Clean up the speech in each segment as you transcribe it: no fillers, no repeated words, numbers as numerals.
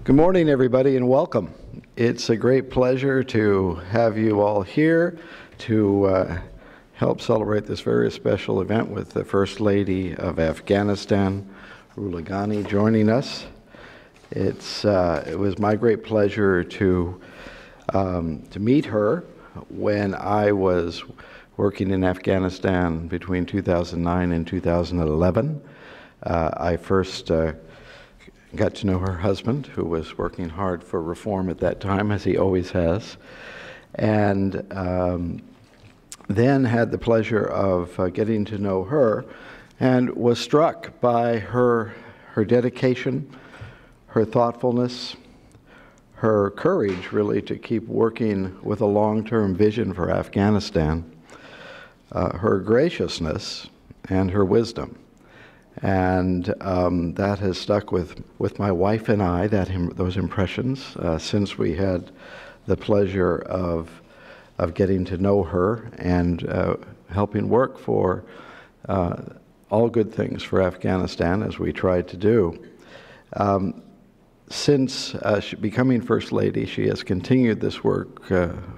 Good morning, everybody, and welcome. It's a great pleasure to have you all here to help celebrate this very special event with the First Lady of Afghanistan, Rula Ghani, joining us. It was my great pleasure to meet her when I was working in Afghanistan between 2009 and 2011. I first got to know her husband, who was working hard for reform at that time, as he always has, and then had the pleasure of getting to know her and was struck by her dedication, her thoughtfulness, her courage, really, to keep working with a long-term vision for Afghanistan, her graciousness, and her wisdom. And that has stuck with my wife and I, those impressions, since we had the pleasure of getting to know her and helping work for all good things for Afghanistan, as we tried to do. Since becoming First Lady, she has continued this work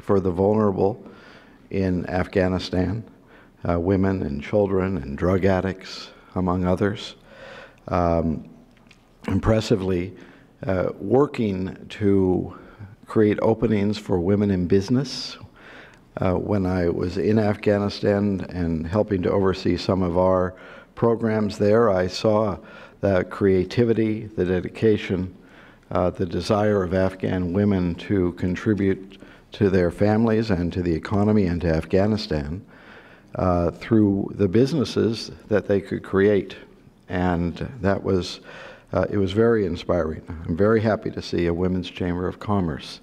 for the vulnerable in Afghanistan, women and children and drug addicts, among others. Impressively, working to create openings for women in business. When I was in Afghanistan and helping to oversee some of our programs there, I saw the creativity, the dedication, the desire of Afghan women to contribute to their families and to the economy and to Afghanistan through the businesses that they could create. And that was, it was very inspiring. I'm very happy to see a Women's Chamber of Commerce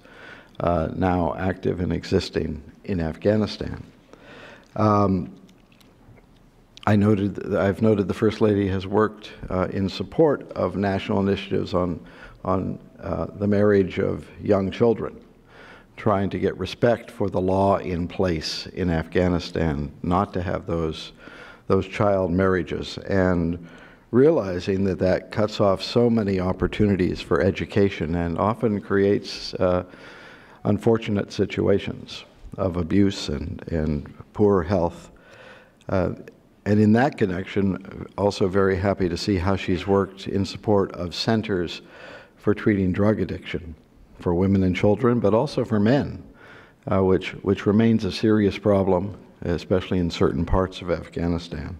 now active and existing in Afghanistan. I've noted the First Lady has worked in support of national initiatives on the marriage of young children, trying to get respect for the law in place in Afghanistan, not to have those child marriages, and realizing that cuts off so many opportunities for education and often creates unfortunate situations of abuse and poor health. And in that connection, also very happy to see how she's worked in support of centers for treating drug addiction for women and children, but also for men, which remains a serious problem, especially in certain parts of Afghanistan.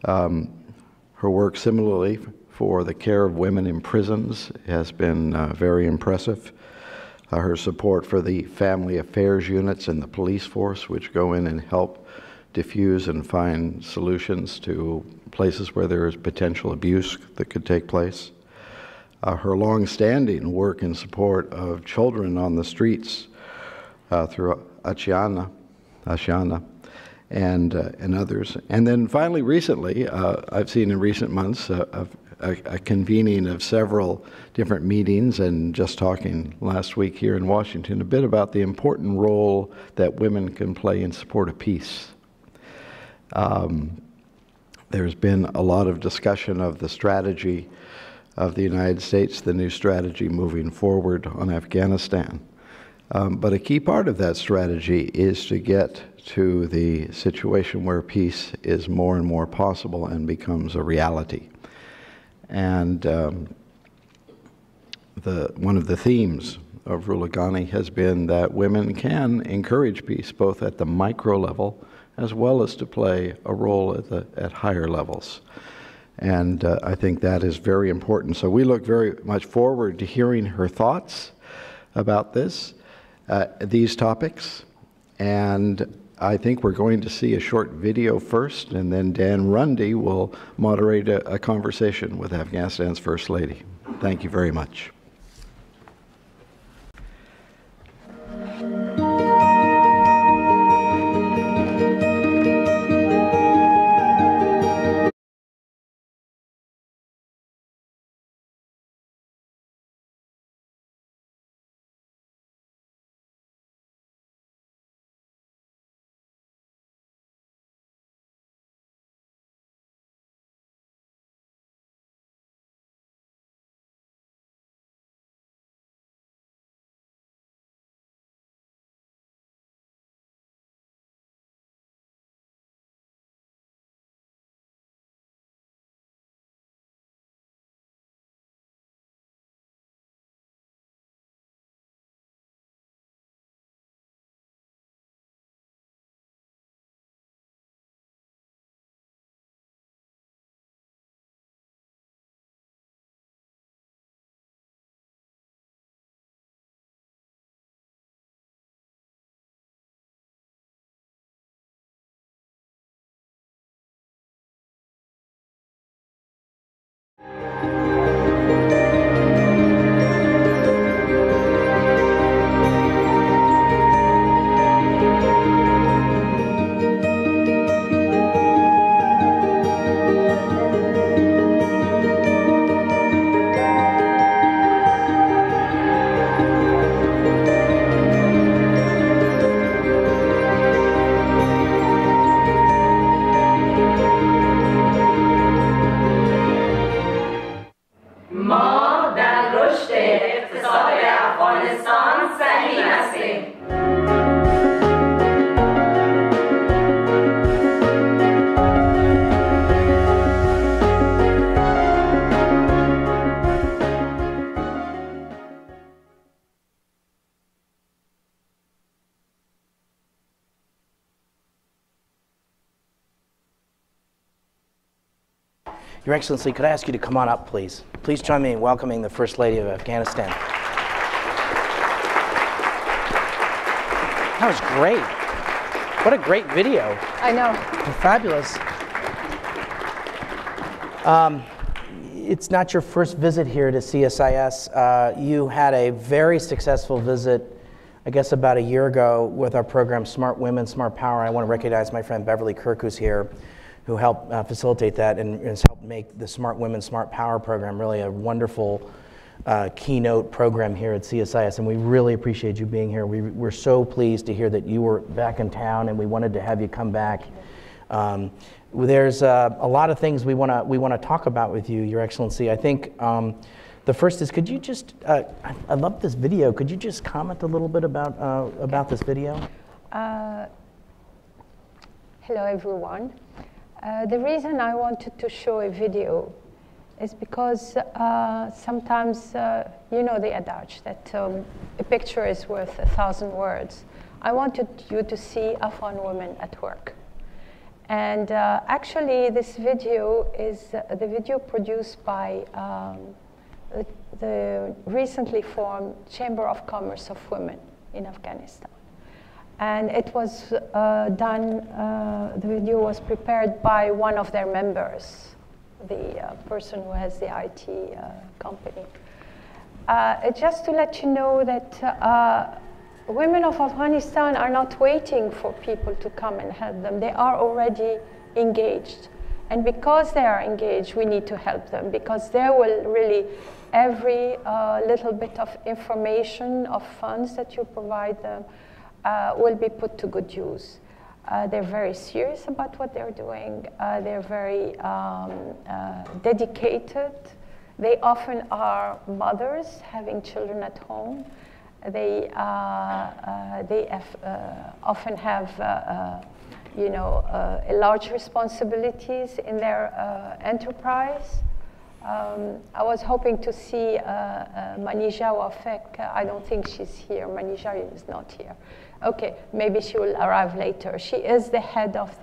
Her work similarly for the care of women in prisons has been very impressive. Her support for the family affairs units in the police force, which go in and help diffuse and find solutions to places where there is potential abuse that could take place. Her long-standing work in support of children on the streets through Ashiana and others. And then finally, recently, I've seen in recent months a convening of several different meetings, and just talking last week here in Washington a bit about the important role that women can play in support of peace. There's been a lot of discussion of the strategy of the United States, the new strategy moving forward on Afghanistan. But a key part of that strategy is to get to the situation where peace is more and more possible and becomes a reality. And one of the themes of Rula Ghani has been that women can encourage peace both at the micro level as well as to play a role at higher levels. And I think that is very important. So we look very much forward to hearing her thoughts about these topics. And I think we're going to see a short video first, and then Dan Rundy will moderate a conversation with Afghanistan's First Lady. Thank you very much. ما در رشد اقتصاد افغانستان سهیم هستیم. Your Excellency, could I ask you to come on up, please? Please join me in welcoming the First Lady of Afghanistan. That was great. What a great video. I know. Fabulous. It's not your first visit here to CSIS. You had a very successful visit, I guess about a year ago, with our program Smart Women, Smart Power. I want to recognize my friend Beverly Kirk, who's here, who helped facilitate that and has helped make the Smart Women, Smart Power program really a wonderful keynote program here at CSIS, and we really appreciate you being here. We're so pleased to hear that you were back in town, and we wanted to have you come back. There's a lot of things we want to talk about with you, Your Excellency. I think the first is, could you just, I love this video, could you just comment a little bit about this video? Hello everyone. The reason I wanted to show a video is because sometimes, you know the adage that a picture is worth 1,000 words. I wanted you to see Afghan women at work. And actually this video is the video produced by the recently formed Chamber of Commerce of Women in Afghanistan. And it was done, the video was prepared by one of their members, the person who has the IT company. Just to let you know that women of Afghanistan are not waiting for people to come and help them. They are already engaged. And because they are engaged, we need to help them, because they will really, every little bit of information, of funds that you provide them, will be put to good use. They're very serious about what they're doing. They're very dedicated. They often are mothers having children at home. They often have you know, large responsibilities in their enterprise. I was hoping to see Manija Wafek. I don't think she's here. Manija is not here. Okay, maybe she will arrive later. She is the head of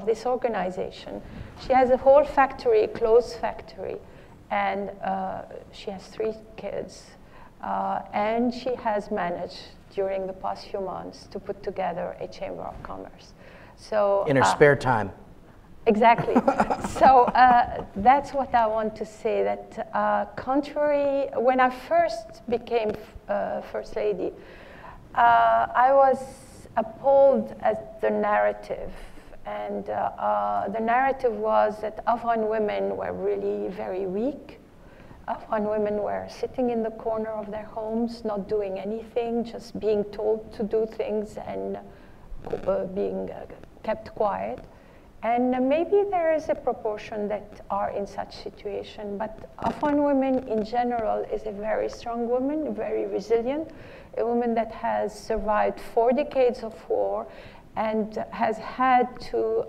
this organization. She has a whole factory, a clothes factory, and she has 3 kids. And she has managed during the past few months to put together a Chamber of Commerce. So in her spare time. Exactly. So that's what I want to say, that contrary, when I first became First Lady, I was appalled at the narrative. And the narrative was that Afghan women were really very weak. Afghan women were sitting in the corner of their homes, not doing anything, just being told to do things and being kept quiet. And maybe there is a proportion that are in such situation, but Afghan women in general is a very strong woman, very resilient, a woman that has survived 4 decades of war and has had to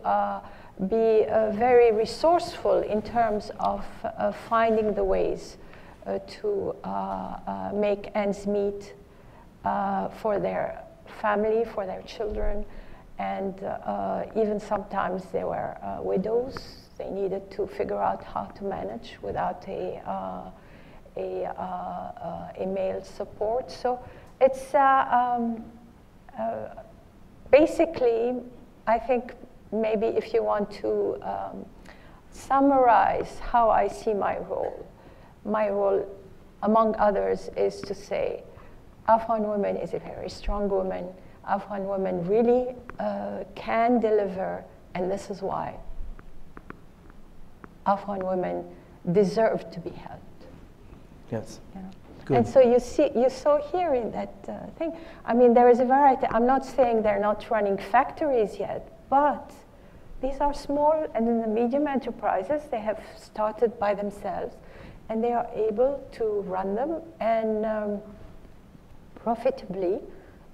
be very resourceful in terms of finding the ways to make ends meet for their family, for their children. And even sometimes they were widows. They needed to figure out how to manage without a male support. So it's basically, I think maybe if you want to summarize how I see my role, among others, is to say, Afghan woman is a very strong woman. Afghan women really can deliver, and this is why Afghan women deserve to be helped. Yes. Yeah. Good. And so you saw here in that thing. I mean, there is a variety. I'm not saying they're not running factories yet, but these are small and in the medium enterprises. They have started by themselves, and they are able to run them and profitably.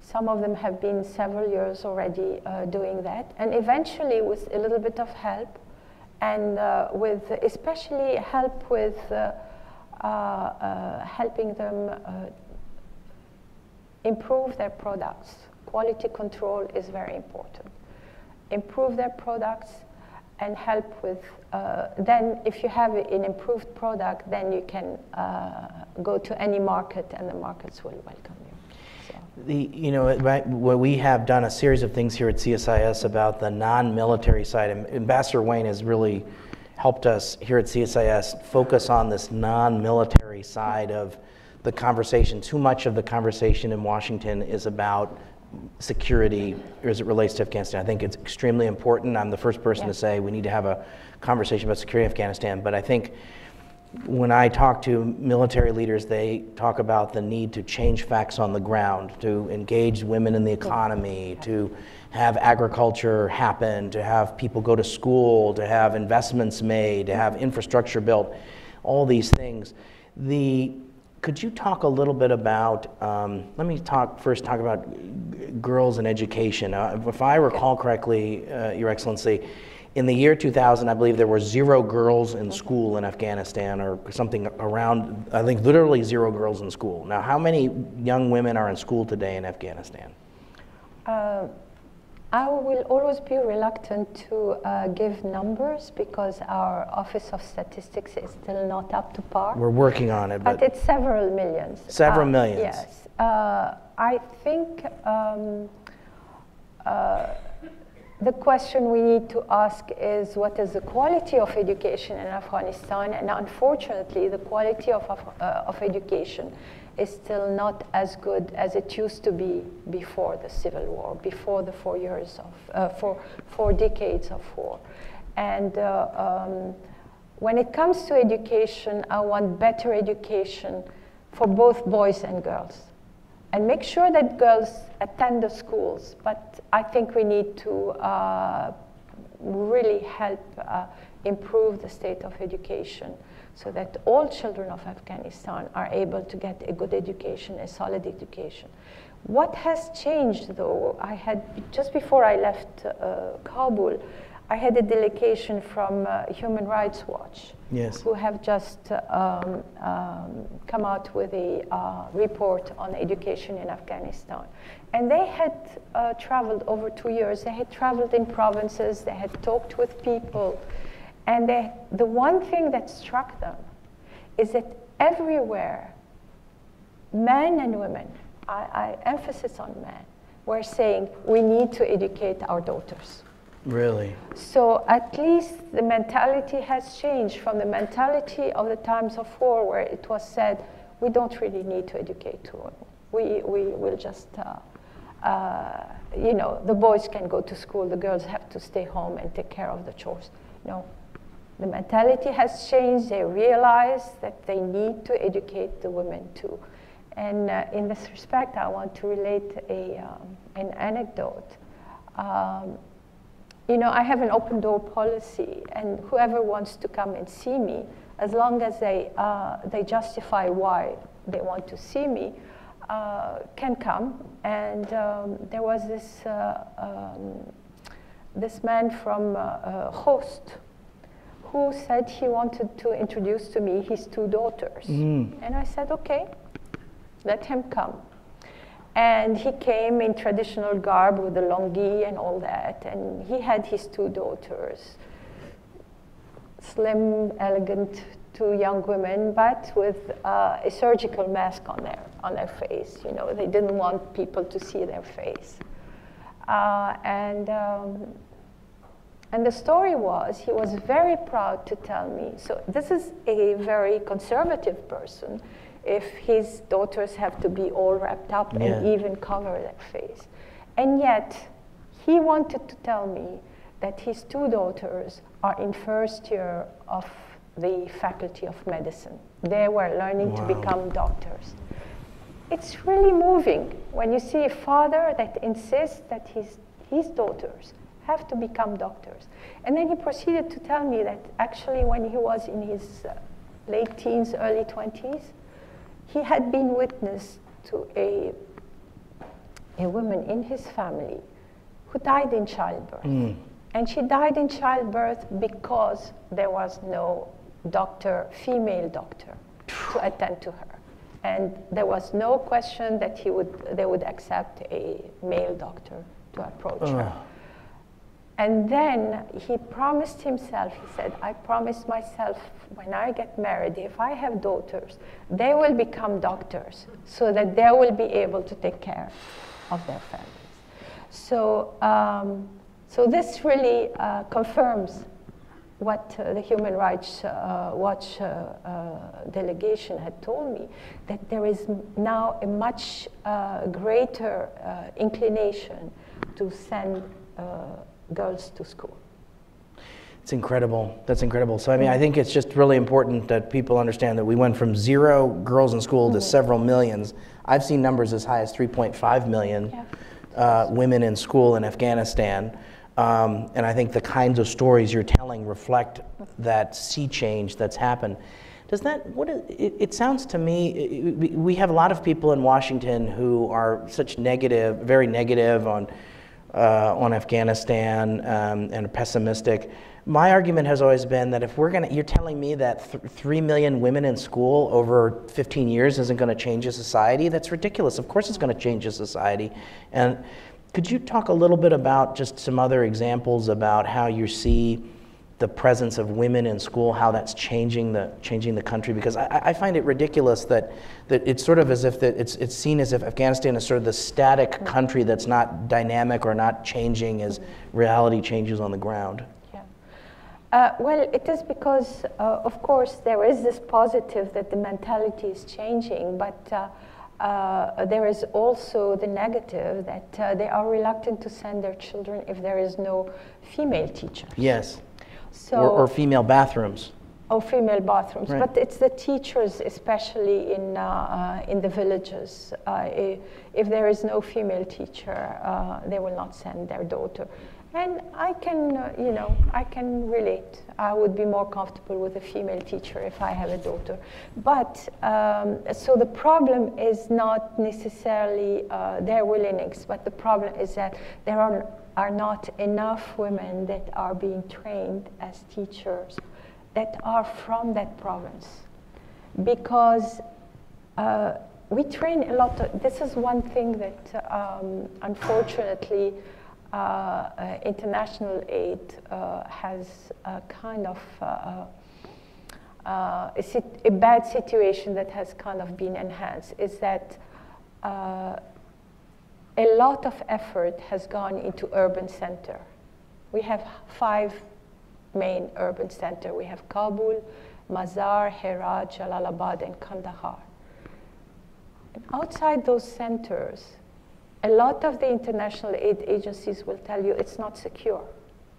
Some of them have been several years already doing that, and eventually, with a little bit of help, and with especially help with helping them improve their products. Quality control is very important. Improve their products and help with, then if you have an improved product, then you can go to any market and the markets will welcome you. We have done a series of things here at CSIS about the non-military side, and Ambassador Wayne has really helped us here at CSIS focus on this non-military side of the conversation. Too much of the conversation in Washington is about security as it relates to Afghanistan. I think it's extremely important. I'm the first person to say we need to have a conversation about security in Afghanistan, but I think when I talk to military leaders, they talk about the need to change facts on the ground, to engage women in the economy, to have agriculture happen, to have people go to school, to have investments made, to have infrastructure built, all these things. Could you talk a little bit about, let me first talk about girls and education. If I recall correctly, Your Excellency, in the year 2000, I believe there were 0 girls in school in Afghanistan, or something around, I think literally 0 girls in school. Now, how many young women are in school today in Afghanistan? I will always be reluctant to give numbers because our Office of Statistics is still not up to par. We're working on it. But it's several millions. Several millions. Yes. I think the question we need to ask is what is the quality of education in Afghanistan? And unfortunately, the quality of education is still not as good as it used to be before the Civil War, before the 4 years of, four decades of war. And when it comes to education, I want better education for both boys and girls. And make sure that girls attend the schools, but I think we need to really help improve the state of education so that all children of Afghanistan are able to get a good education, a solid education. What has changed, though, just before I left Kabul, I had a delegation from Human Rights Watch, yes, who have just come out with a report on education in Afghanistan. And they had traveled over 2 years. They had traveled in provinces. They had talked with people. And the one thing that struck them is that everywhere, men and women, I emphasis on men, were saying, we need to educate our daughters. Really? So at least the mentality has changed from the mentality of the times of war, where it was said, we don't really need to educate women. We will just, the boys can go to school, the girls have to stay home and take care of the chores. No, the mentality has changed. They realize that they need to educate the women too. And in this respect, I want to relate an anecdote. I have an open door policy, and whoever wants to come and see me, as long as they justify why they want to see me, can come. And there was this man from Host who said he wanted to introduce to me his 2 daughters. And I said, okay, let him come. And he came in traditional garb with the longi and all that, and he had his 2 daughters, slim, elegant, 2 young women, but with a surgical mask on their face. They didn't want And the story was, he was very proud to tell me, so this is a very conservative person, if his daughters have to be all wrapped up and even cover their face. And yet, he wanted to tell me that his 2 daughters are in first year of the Faculty of Medicine. They were learning to become doctors. It's really moving when you see a father that insists that his daughters have to become doctors. And then he proceeded to tell me that actually when he was in his late teens, early 20s, he had been witness to a woman in his family who died in childbirth. And she died in childbirth because there was no doctor, female doctor, to attend to her. And there was no question that they would accept a male doctor to approach her. And then he promised himself, he said, I promised myself when I get married, if I have daughters, they will become doctors so that they will be able to take care of their families. So, so this really confirms what the Human Rights Watch delegation had told me, that there is now a much greater inclination to send girls to school. It's incredible. That's incredible. So, I mean, I think it's just really important that people understand that we went from 0 girls in school to several millions. I've seen numbers as high as 3.5 million women in school in Afghanistan. And I think the kinds of stories you're telling reflect that sea change that's happened. Does that, it sounds to me, we have a lot of people in Washington who are such negative, very negative on Afghanistan and pessimistic. My argument has always been that if you're telling me that 3 million women in school over 15 years isn't going to change a society, that's ridiculous. Of course it's going to change a society. And could you talk a little bit about just some other examples about how you see the presence of women in school, how that's changing the country? Because I find it ridiculous that it's sort of as if it's seen as if Afghanistan is sort of the static country that's not dynamic or not changing as reality changes on the ground. Well, it is because, of course, there is this positive that the mentality is changing, but there is also the negative that they are reluctant to send their children if there is no female teacher. Yes. So, or female bathrooms. Or female bathrooms, right. But it's the teachers, especially in the villages. If there is no female teacher, they will not send their daughter. And I can, I can relate. I would be more comfortable with a female teacher if I have a daughter. But, so the problem is not necessarily their willingness, but the problem is that there are not enough women that are being trained as teachers that are from that province. Because we train a lot of, this is one thing that unfortunately international aid has kind of a bad situation that has kind of been enhanced, is that a lot of effort has gone into urban center. We have 5 main urban centers. We have Kabul, Mazar, Herat, Jalalabad, and Kandahar. And outside those centers, a lot of the international aid agencies will tell you it's not secure.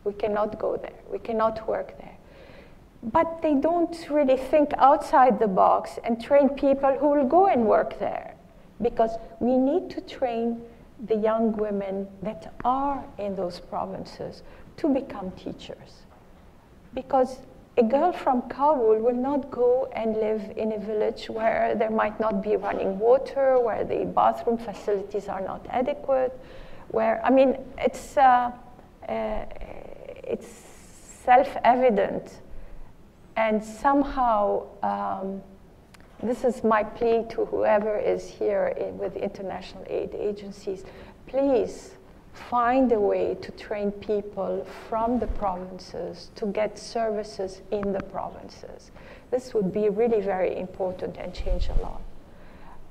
We cannot go there. We cannot work there. But they don't really think outside the box and train people who will go and work there. Because we need to train the young women that are in those provinces to become teachers. Because a girl from Kabul will not go and live in a village where there might not be running water, where the bathroom facilities are not adequate, where, I mean, it's self-evident. And somehow, this is my plea to whoever is here with international aid agencies, please find a way to train people from the provinces to get services in the provinces. This would be really very important and change a lot.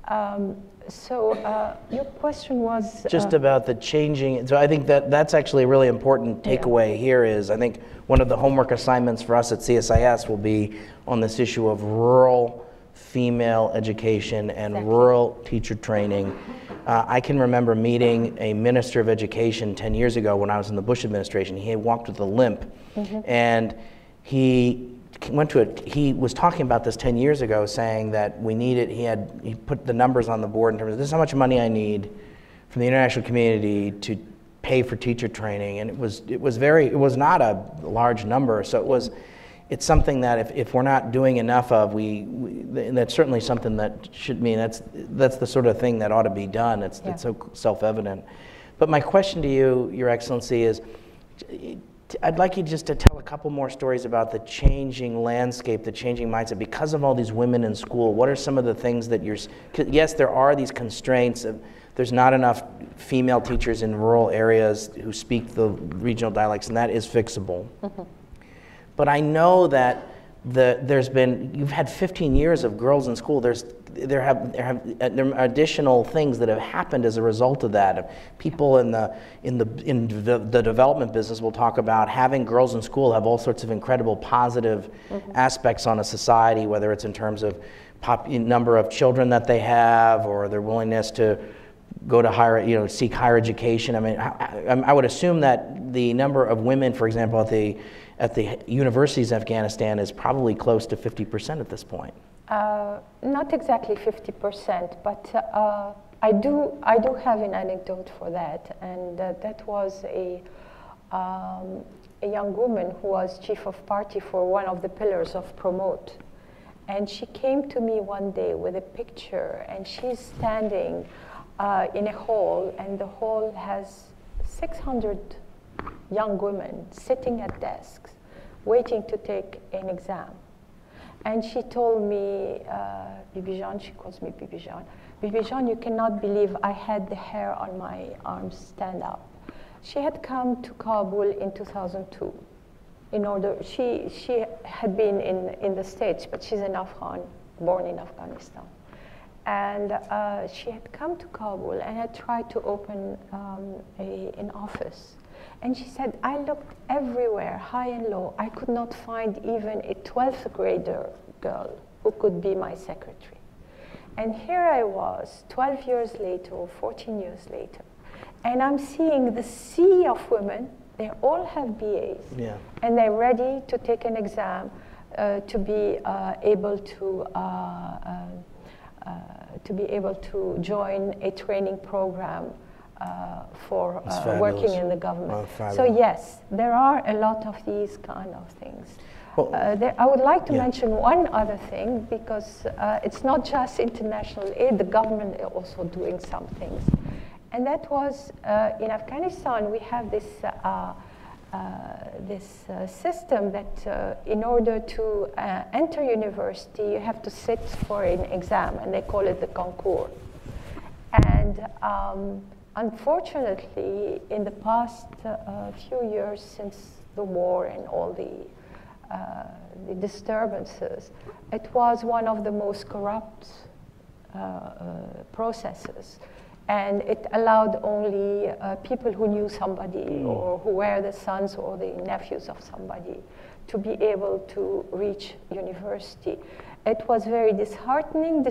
Your question was just about the changing. So I think that's actually a really important takeaway here is I think one of the homework assignments for us at CSIS will be on this issue of rural female education and rural teacher training. I can remember meeting a minister of education 10 years ago when I was in the Bush administration. He had walked with a limp, and he was talking about this 10 years ago, saying that we needed, he put the numbers on the board in terms of this is how much money I need from the international community to pay for teacher training, and it was not a large number, so it's something that if we're not doing enough of, and that's certainly something that should mean that's the sort of thing that ought to be done. It's so self-evident. But my question to you, Your Excellency, is I'd like you just to tell a couple more stories about the changing landscape, the changing mindset. Because of all these women in school, what are some of the things that yes, there are these constraints of there's not enough female teachers in rural areas who speak the regional dialects, and that is fixable. But I know that you've had 15 years of girls in school. There are additional things that have happened as a result of that. People in the development business will talk about having girls in school have all sorts of incredible positive aspects on a society, whether it's in terms of number of children that they have or their willingness to go to seek higher education. I mean, I would assume that the number of women, for example, at the universities of Afghanistan is probably close to 50% at this point. Not exactly 50%, but I do have an anecdote for that, and that was a young woman who was chief of party for one of the pillars of Promote, and she came to me one day with a picture, and she's standing in a hall, and the hall has 600 young women sitting at desks waiting to take an exam. And she told me, Bibi, she calls me Bibi, you cannot believe I had the hair on my arms stand up. She had come to Kabul in 2002. She had been in the States, but she's an Afghan, born in Afghanistan. And she had come to Kabul and had tried to open an office. And she said, I looked everywhere, high and low. I could not find even a 12th grader girl who could be my secretary. And here I was, 12 years later or 14 years later, and I'm seeing the sea of women. They all have BAs, and they're ready to take an exam to be able to join a training program for working in the government. So yes, there are a lot of these kind of things. Well, I would like to mention one other thing, because it's not just international aid, the government is also doing some things. And that was, in Afghanistan, we have this system that in order to enter university, you have to sit for an exam, and they call it the concours. And unfortunately, in the past few years since the war and all the disturbances, it was one of the most corrupt processes. And it allowed only people who knew somebody or who were the sons or the nephews of somebody to be able to reach university. It was very disheartening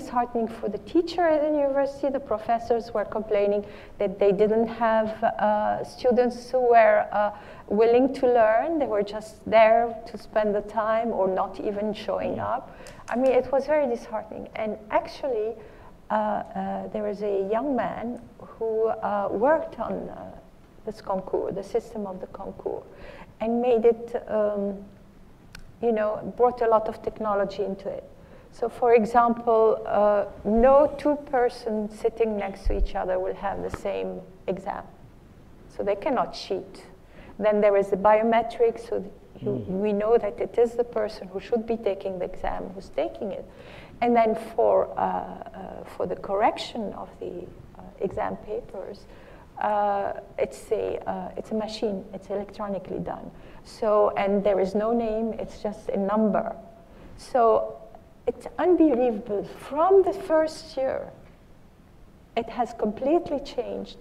for the teacher at the university. The professors were complaining that they didn't have students who were willing to learn. They were just there to spend the time or not even showing up. I mean, it was very disheartening. And actually, there was a young man who worked on this concours, the system of the concours, and made it, brought a lot of technology into it. So for example, no two persons sitting next to each other will have the same exam. So they cannot cheat. Then there is the biometrics, so we know that it is the person who should be taking the exam who's taking it. And then for the correction of the exam papers, it's a machine. It's electronically done. So, and there is no name. It's just a number. So it's unbelievable. From the first year, it has completely changed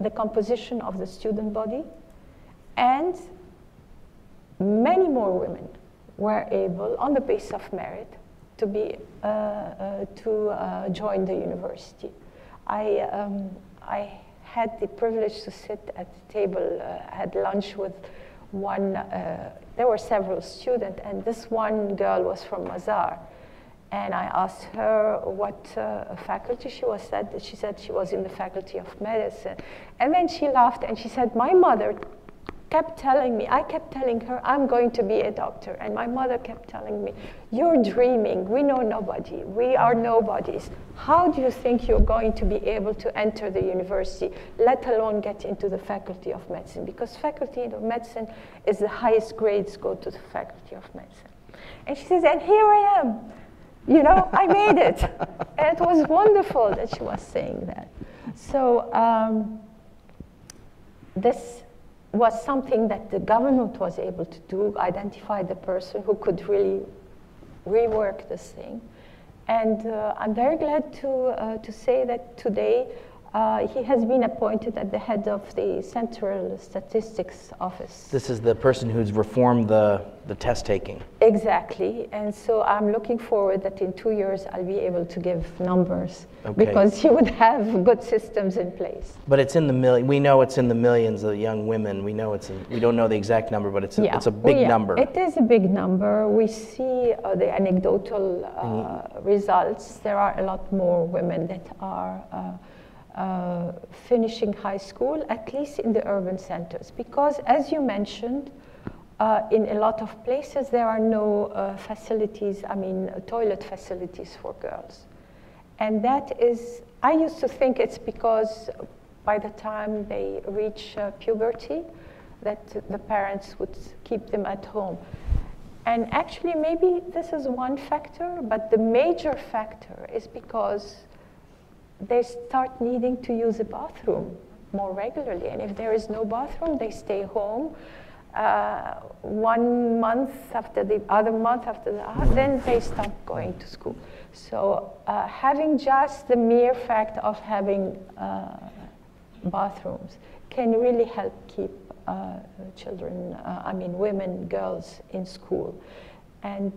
the composition of the student body, and many more women were able, on the basis of merit, to be to join the university. I had the privilege to sit at the table, had lunch with one. There were several students, and this one girl was from Mazar. And I asked her what faculty she was at. She said she was in the Faculty of Medicine. And then she laughed and she said, my mother kept telling me, I kept telling her, I'm going to be a doctor. And my mother kept telling me, you're dreaming, we know nobody, we are nobodies. How do you think you're going to be able to enter the university, let alone get into the Faculty of Medicine? Because Faculty of Medicine is the highest grades go to the Faculty of Medicine. And she says, and here I am. You know, I made it. And it was wonderful that she was saying that. So this was something that the government was able to do, identify the person who could really rework this thing. And I'm very glad to say that today he has been appointed at the head of the Central Statistics Office. This is the person who's reformed the test taking. Exactly, and so I'm looking forward that in 2 years I'll be able to give numbers, Okay. because he would have good systems in place. But it's in the million. We know it's in the millions of young women. We know we don't know the exact number, but it's a big number. It is a big number. We see the anecdotal results. There are a lot more women that are finishing high school, at least in the urban centers, because as you mentioned, in a lot of places there are no facilities, toilet facilities for girls. And that is, I used to think it's because by the time they reach puberty that the parents would keep them at home. And actually maybe this is one factor, but the major factor is because they start needing to use a bathroom more regularly. And if there is no bathroom, they stay home 1 month after the other month after the other, then they start going to school. So having just the mere fact of having bathrooms can really help keep children, women, girls in school. And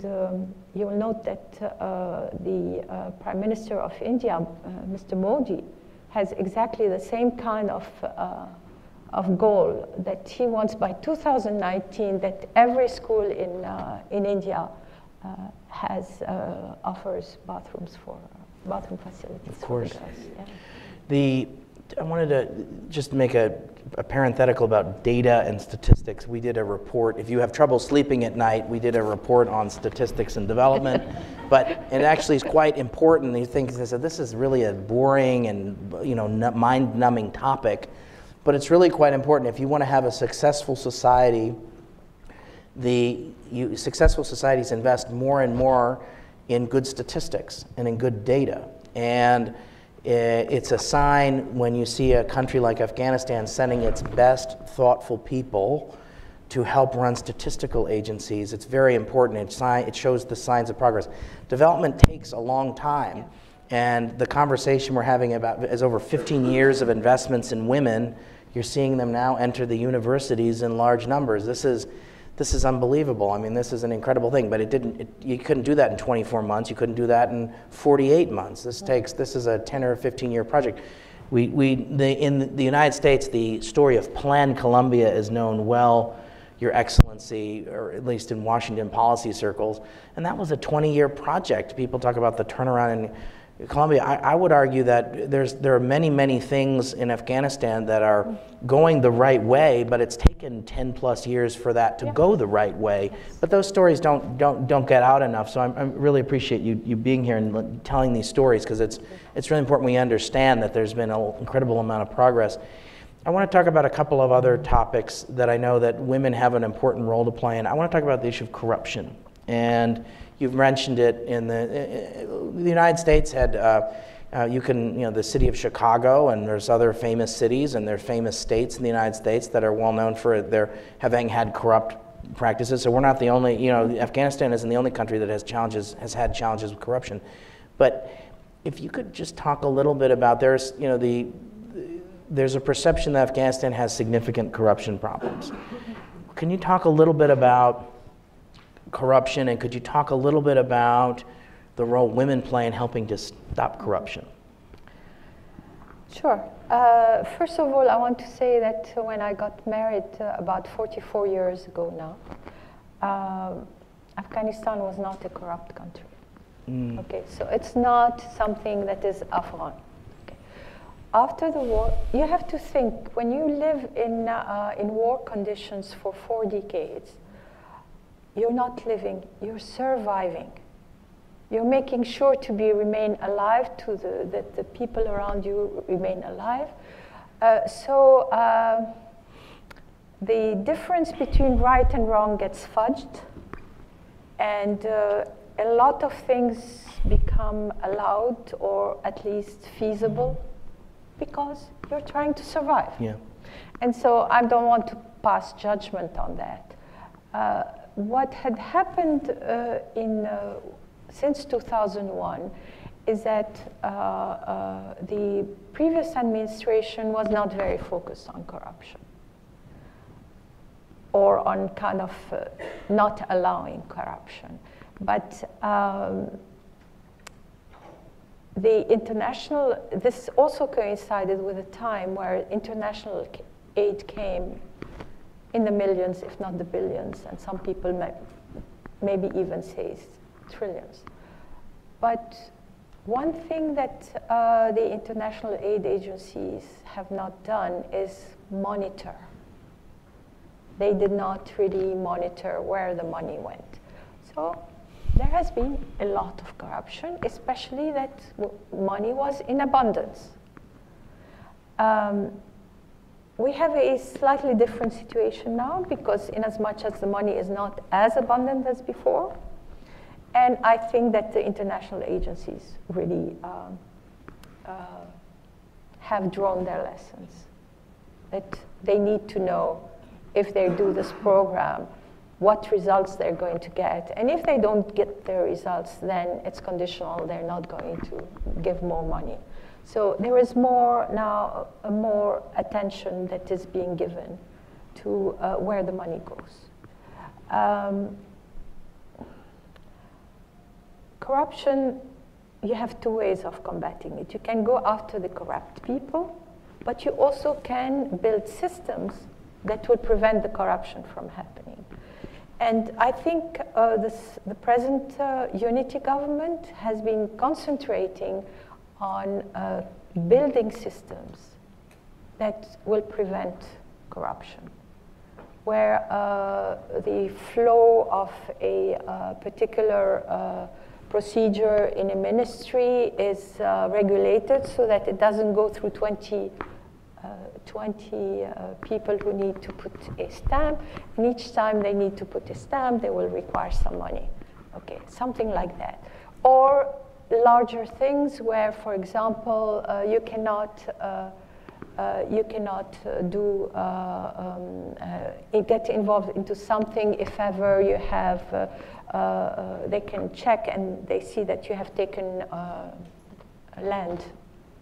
you will note that the Prime Minister of India, Mr. Modi, has exactly the same kind of goal, that he wants by 2019 that every school in India offers bathroom facilities for the girls. Yeah. I wanted to just make a parenthetical about data and statistics. We did a report. If you have trouble sleeping at night, we did a report on statistics and development. But it actually is quite important. You think this is really a boring and mind-numbing topic, but it's really quite important. If you want to have a successful society, successful societies invest more and more in good statistics and in good data. And it's a sign when you see a country like Afghanistan sending its best thoughtful people to help run statistical agencies. It's very important. It shows the signs of progress. Development takes a long time, and the conversation we're having about is over 15 years of investments in women. You're seeing them now enter the universities in large numbers. This is unbelievable. I mean, this is an incredible thing, but you couldn't do that in 24 months. You couldn't do that in 48 months. This is a 10 or 15-year project. In the United States, the story of Plan Colombia is known well, Your Excellency, or at least in Washington policy circles, and that was a 20-year project. People talk about the turnaround in Colombia. I would argue that there are many, many things in Afghanistan that are going the right way, but it's taken 10 plus years for that to go the right way. But those stories don't get out enough. So I really appreciate you being here and telling these stories, because it's really important we understand that there's been an incredible amount of progress. I want to talk about a couple of other topics that I know that women have an important role to play in. I want to talk about the issue of corruption. And you've mentioned it in the United States had, the city of Chicago, and there's other famous cities and there are famous states in the United States that are well known for their having had corrupt practices. So we're not the only, Afghanistan isn't the only country that has had challenges with corruption. But if you could just talk a little bit about, there's a perception that Afghanistan has significant corruption problems. Can you talk a little bit about corruption, and could you talk a little bit about the role women play in helping to stop corruption? Sure. First of all, I want to say that when I got married about 44 years ago now, Afghanistan was not a corrupt country. Okay, so it's not something that is Afghan. Okay. After the war, you have to think, when you live in war conditions for 4 decades, you're not living, you're surviving. You're making sure to remain alive, that the people around you remain alive. So the difference between right and wrong gets fudged, and a lot of things become allowed, or at least feasible, because you're trying to survive. Yeah. And so I don't want to pass judgment on that. What had happened since 2001 is that the previous administration was not very focused on corruption, or on kind of not allowing corruption. But this also coincided with a time where international aid came in the millions, if not the billions, and some people maybe even say trillions. But one thing that the international aid agencies have not done is monitor. They did not really monitor where the money went. So there has been a lot of corruption, especially that money was in abundance. We have a slightly different situation now, because in as much as the money is not as abundant as before, and I think that the international agencies really have drawn their lessons, that they need to know, if they do this program, what results they're going to get. And if they don't get their results, then it's conditional. They're not going to give more money. So there is more attention that is being given to where the money goes. Corruption, you have 2 ways of combating it. You can go after the corrupt people, but you also can build systems that would prevent the corruption from happening. And I think the present unity government has been concentrating on building systems that will prevent corruption, where the flow of a particular procedure in a ministry is regulated so that it doesn't go through 20 people who need to put a stamp, and each time they need to put a stamp, they will require some money. Okay, something like that. Or larger things where, for example, you cannot get involved into something if ever you have, they can check and they see that you have taken land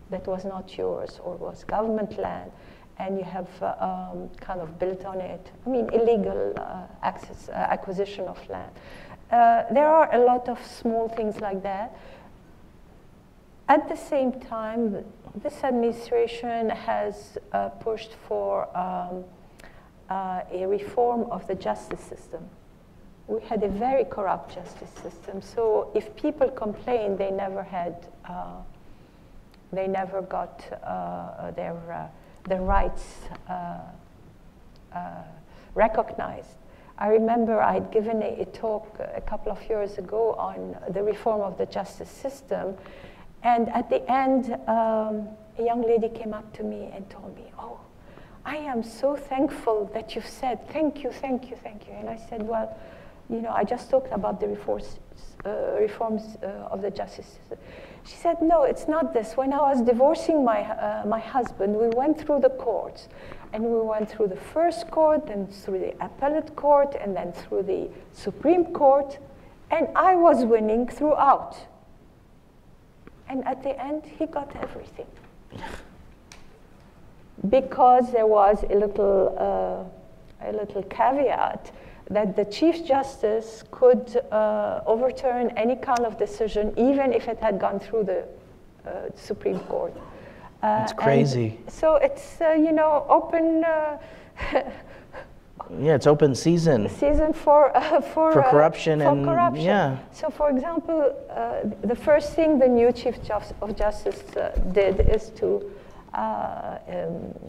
that was not yours or was government land, and you have kind of built on it. I mean, illegal acquisition of land. There are a lot of small things like that. At the same time, this administration has pushed for a reform of the justice system. We had a very corrupt justice system, so if people complained, they never got their rights recognized. I remember I'd given a talk a couple of years ago on the reform of the justice system, and at the end, a young lady came up to me and told me, "Oh, I am so thankful that you've said thank you, thank you, thank you." And I said, "Well, you know, I just talked about the reforms of the justice system." She said, "No, it's not this. When I was divorcing my husband, we went through the courts, and we went through the first court, then through the appellate court, and then through the Supreme Court, and I was winning throughout." And at the end, he got everything. Because there was a little caveat that the Chief Justice could overturn any kind of decision, even if it had gone through the Supreme Court. It's crazy. So it's, open... yeah, it's open season. Season for corruption and corruption. Yeah. So, for example, the first thing the new Chief of Justice did is to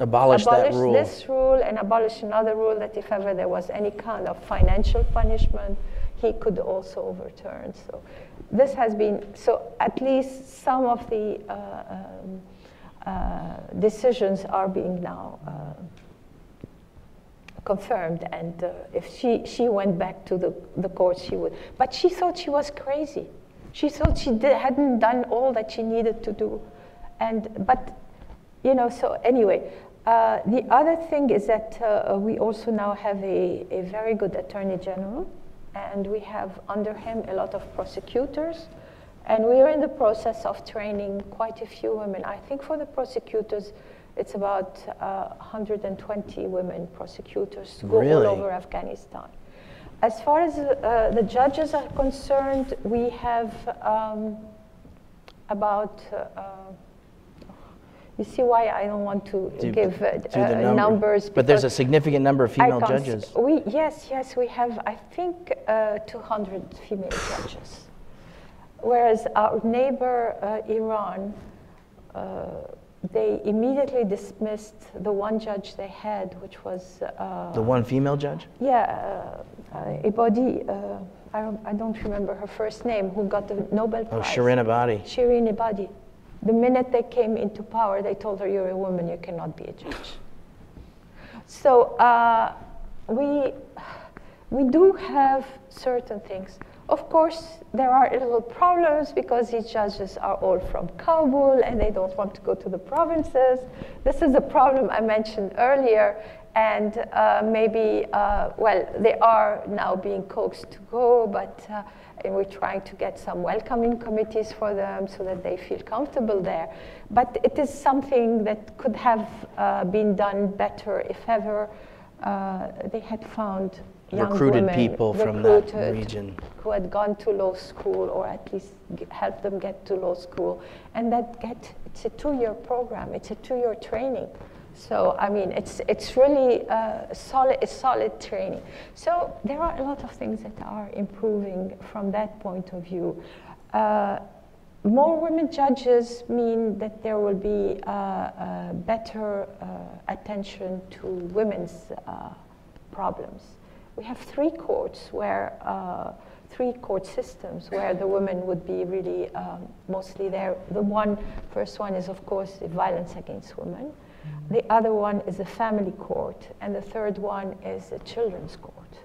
abolish that rule. This rule and abolish another rule that if ever there was any kind of financial punishment, he could also overturn. So, this has been at least some of the decisions are being now. Confirmed, and if she went back to the court, she would. But she thought she was crazy. She thought she hadn't done all that she needed to do, but So anyway, the other thing is that we also now have a very good Attorney General, and we have under him a lot of prosecutors, and we are in the process of training quite a few women. I think for the prosecutors, it's about 120 women prosecutors to go all over Afghanistan. As far as the judges are concerned, we have about, you see why I don't want to give numbers. But there's a significant number of female judges. Yes, we have, I think, 200 female judges. Whereas our neighbor, Iran, they immediately dismissed the one judge they had, which was... the one female judge? Yeah, Ebadi, I don't remember her first name, who got the Nobel Prize. Oh, Shirin Ebadi. Shirin Ebadi. The minute they came into power, they told her, you're a woman, you cannot be a judge. So we do have certain things. Of course, there are little problems because these judges are all from Kabul and they don't want to go to the provinces. This is a problem I mentioned earlier, and maybe, they are now being coaxed to go, but and we're trying to get some welcoming committees for them so that they feel comfortable there. But it is something that could have been done better if ever they had found young recruited women, people from that region who had gone to law school, or at least help them get to law school, and it's a 2-year program, it's a 2-year training. So I mean, it's really solid training. So there are a lot of things that are improving from that point of view. More women judges mean that there will be better attention to women's problems. We have 3 courts where 3 court systems where the women would be really mostly there. The first one is, of course, the violence against women. The other one is the family court, and the third one is the children's court.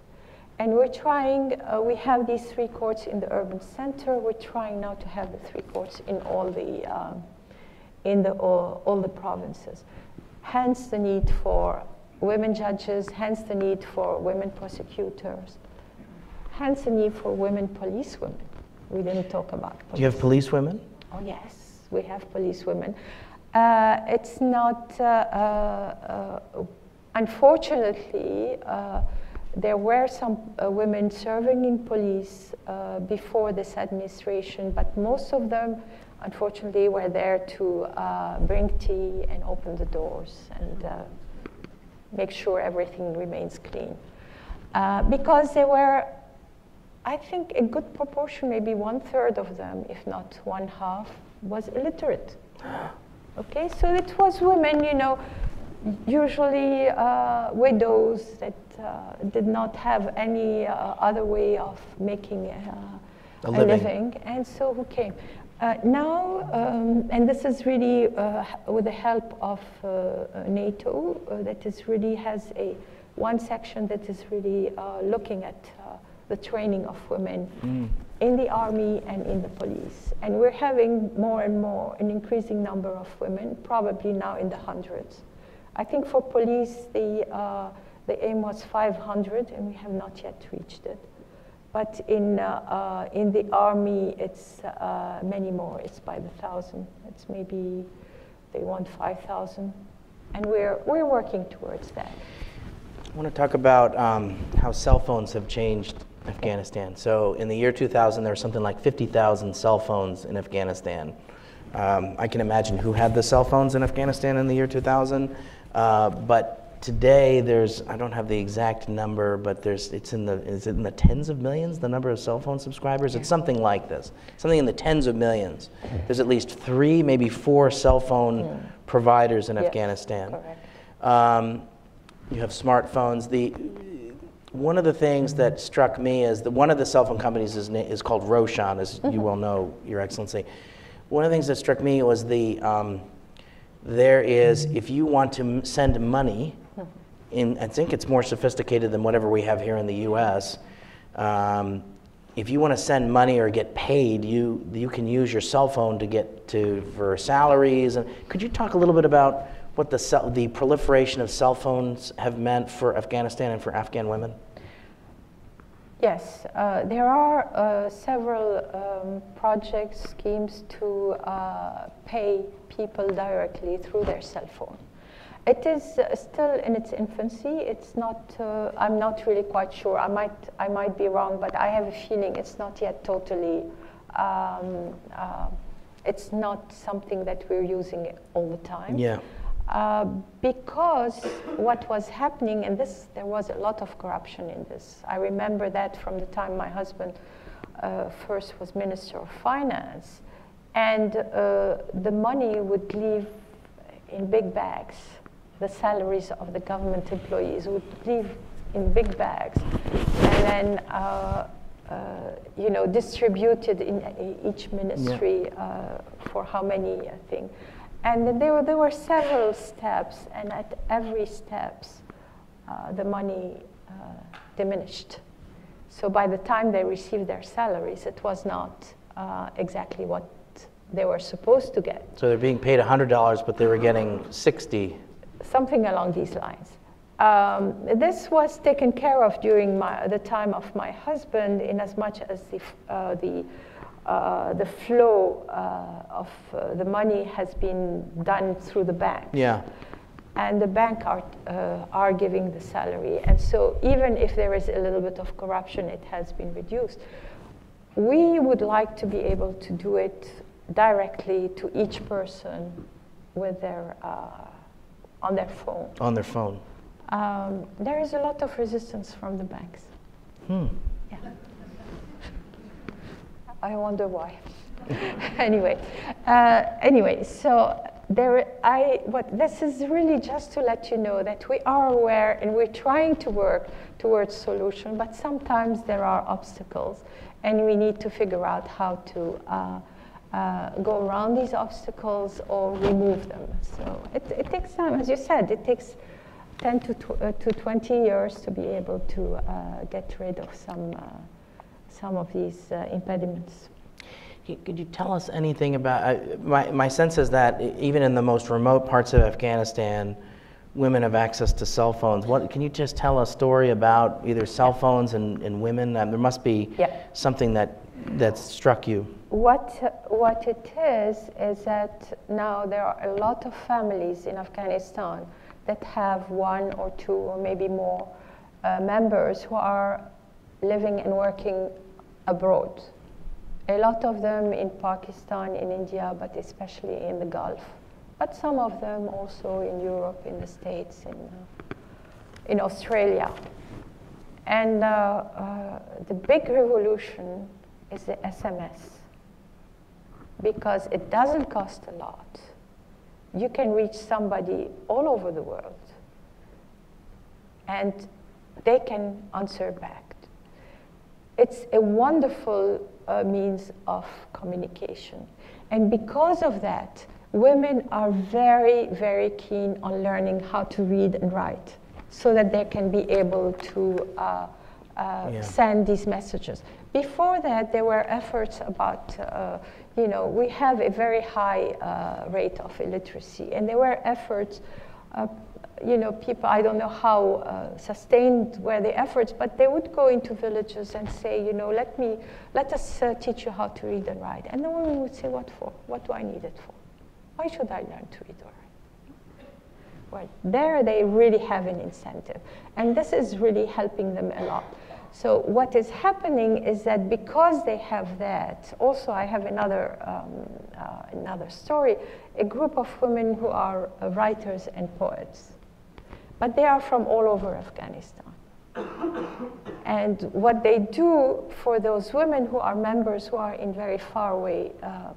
And we're trying, we have these 3 courts in the urban center. We're trying now to have the 3 courts in all the provinces. Hence the need for women judges, hence the need for women prosecutors, hence the need for women policewomen. We didn't talk about police. Do you have policewomen? Oh yes, we have policewomen. It's not, unfortunately, there were some women serving in police before this administration, but most of them, unfortunately, were there to bring tea and open the doors and make sure everything remains clean. Because there were, I think, a good proportion, maybe 1/3 of them, if not 1/2, was illiterate. Okay, so it was women, usually widows that did not have any other way of making a living, and so who came. Now, and this is really with the help of NATO, that is really has one section that is really looking at the training of women in the army and in the police. And we're having more and more, an increasing number of women, probably now in the hundreds. I think for police, the aim was 500, and we have not yet reached it. But in the army, it's many more. It's by the thousand. It's maybe they want 5,000, and we're working towards that. I want to talk about how cell phones have changed Afghanistan. So in the year 2000, there were something like 50,000 cell phones in Afghanistan. I can imagine who had the cell phones in Afghanistan in the year 2000, but today there's, I don't have the exact number, but is it in the tens of millions, the number of cell phone subscribers? It's something like this, something in the tens of millions. There's at least 3, maybe 4 cell phone providers in Afghanistan. Correct. You have smartphones. One of the things that struck me is that one of the cell phone companies is called Roshan, as you well know, Your Excellency. One of the things that struck me was there is, if you want to send money, I think it's more sophisticated than whatever we have here in the U.S. If you want to send money or get paid, you can use your cell phone to get for salaries. And could you talk a little bit about what the proliferation of cell phones have meant for Afghanistan and for Afghan women? Yes, there are several projects, schemes to pay people directly through their cell phone. It is still in its infancy. It's not. I'm not really quite sure. I might be wrong, but I have a feeling it's not yet totally. It's not something that we're using all the time. Yeah. Because what was happening, and there was a lot of corruption in this. I remember that from the time my husband first was Minister of Finance, and the money would leave in big bags. The salaries of the government employees would leave in big bags, and then distributed in each ministry for how many, I think. And there were several steps, and at every steps, the money diminished. So by the time they received their salaries, it was not exactly what they were supposed to get. So they're being paid $100, but they were getting 60. Something along these lines. This was taken care of during the time of my husband, in as much as the flow of the money has been done through the bank. Yeah. And the bank are giving the salary. And so even if there is a little bit of corruption, it has been reduced. We would like to be able to do it directly to each person with their on their phone. On their phone. There is a lot of resistance from the banks. Yeah. I wonder why. Anyway, so this is really just to let you know that we are aware and we're trying to work towards solution, but sometimes there are obstacles, and we need to figure out how to go around these obstacles or remove them. So it takes time, as you said. It takes 10 to 20 years to be able to get rid of some of these impediments. Could you tell us anything about, my sense is that even in the most remote parts of Afghanistan, women have access to cell phones. Can you just tell a story about either cell phones and women? There must be something that struck you. What it is that now there are a lot of families in Afghanistan that have 1 or 2 or maybe more members who are living and working abroad. A lot of them in Pakistan, in India, but especially in the Gulf. But some of them also in Europe, in the States, in Australia. And the big revolution is the SMS, because it doesn't cost a lot. You can reach somebody all over the world, and they can answer back. It's a wonderful means of communication. And because of that, women are very, very keen on learning how to read and write so that they can be able to send these messages. Before that, there were efforts about, we have a very high rate of illiteracy, and there were efforts You know, people, I don't know how sustained were the efforts, but they would go into villages and say, you know, let us teach you how to read and write. And the woman would say, what for? What do I need it for? Why should I learn to read or write? Well, there they really have an incentive. And this is really helping them a lot. So what is happening is that because they have that, also I have another story, a group of women who are writers and poets. But they are from all over Afghanistan. And what they do for those women who are members who are in very far away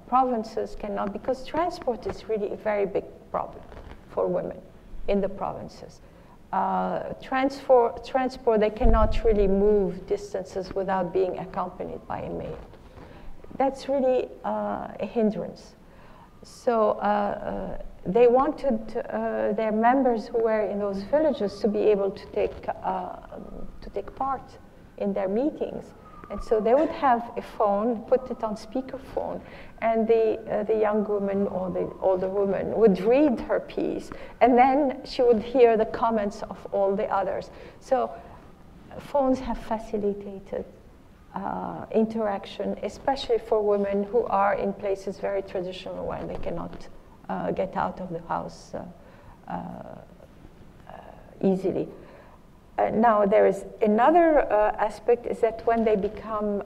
provinces cannot, because transport is really a very big problem for women in the provinces. Transport, they cannot really move distances without being accompanied by a maid. That's really a hindrance. So they wanted their members who were in those villages to be able to take part in their meetings. And so they would have a phone, put it on speakerphone, and the young woman or the older woman would read her piece, and then she would hear the comments of all the others. So phones have facilitated interaction, especially for women who are in places very traditional where they cannot get out of the house easily. Now there is another aspect, is that when they become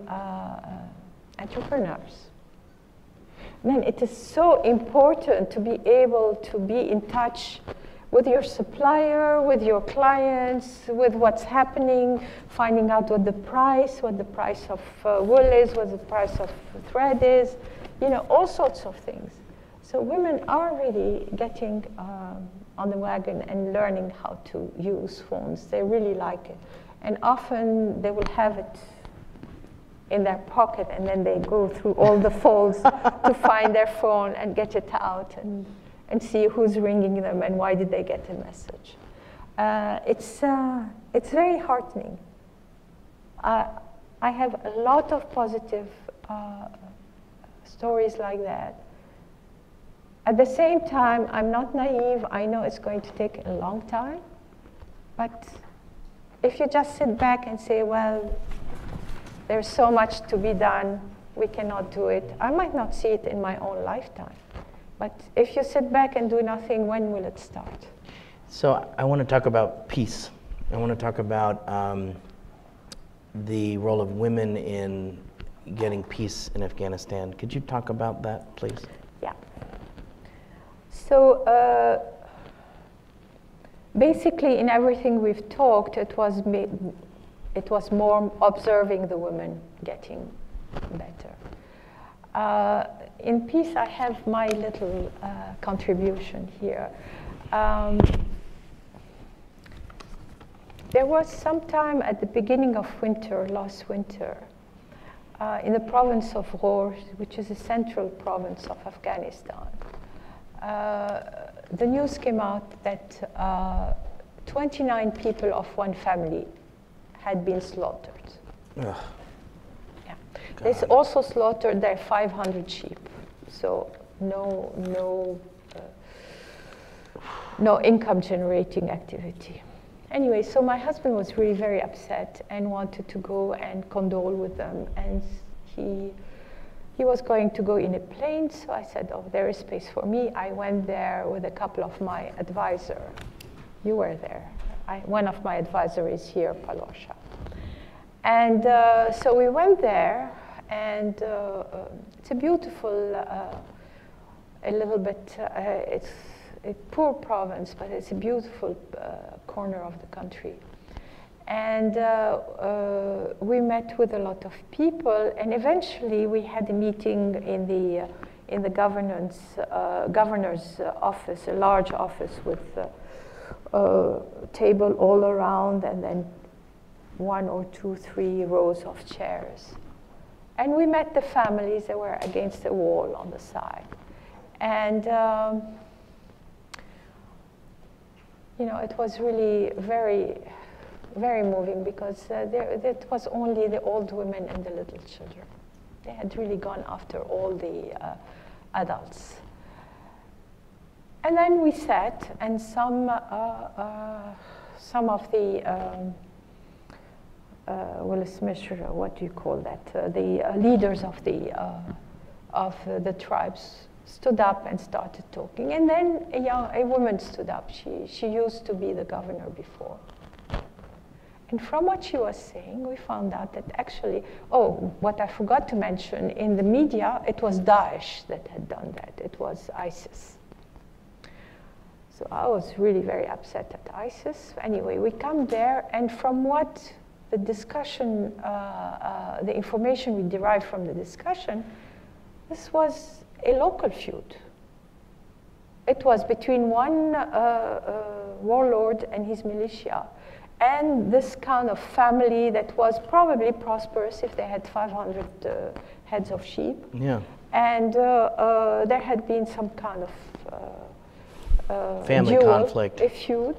entrepreneurs, then it is so important to be able to be in touch with your supplier, with your clients, with what's happening, finding out what the price of wool is, what the price of thread is, you know, all sorts of things. So women are really getting on the wagon and learning how to use phones. They really like it. And often they will have it in their pocket, and then they go through all the folds to find their phone and get it out and see who's ringing them and why did they get a message. It's very heartening. I have a lot of positive stories like that. At the same time, I'm not naive. I know it's going to take a long time. But if you just sit back and say, well, there's so much to be done, we cannot do it, I might not see it in my own lifetime. But if you sit back and do nothing, when will it start? So I want to talk about peace. I want to talk about the role of women in getting peace in Afghanistan. Could you talk about that, please? Yeah. So basically, in everything we've talked, it was more observing the women getting better. In peace, I have my little contribution here. There was some time at the beginning of winter, last winter, in the province of Rula, which is a central province of Afghanistan. The news came out that 29 people of one family had been slaughtered. Ugh. Yeah. They also slaughtered their 500 sheep. So no income generating activity. Anyway, so my husband was really very upset and wanted to go and condole with them. And he was going to go in a plane, so I said, oh, there is space for me. I went there with a couple of my advisors. You were there. One of my advisors is here, Palosha. And so we went there, and it's a beautiful, a little bit, it's a poor province, but it's a beautiful corner of the country. And we met with a lot of people, and eventually we had a meeting in the governor's office, a large office with a table all around, and then 1 or 2, 3 rows of chairs. And we met the families that were against the wall on the side. And you know, it was really very, very moving, because it was only the old women and the little children. They had really gone after all the adults. And then we sat, and some of the what do you call that? The leaders of the tribes stood up and started talking. And then a woman stood up. She used to be the governor before. And from what she was saying, we found out that actually, what I forgot to mention, in the media, it was Daesh that had done that. It was ISIS. So I was really very upset at ISIS. Anyway, we come there, and from what the discussion, the information we derived from the discussion, this was a local feud. It was between one warlord and his militia, and this kind of family that was probably prosperous if they had 500 heads of sheep. Yeah. And there had been some kind of family conflict, a feud,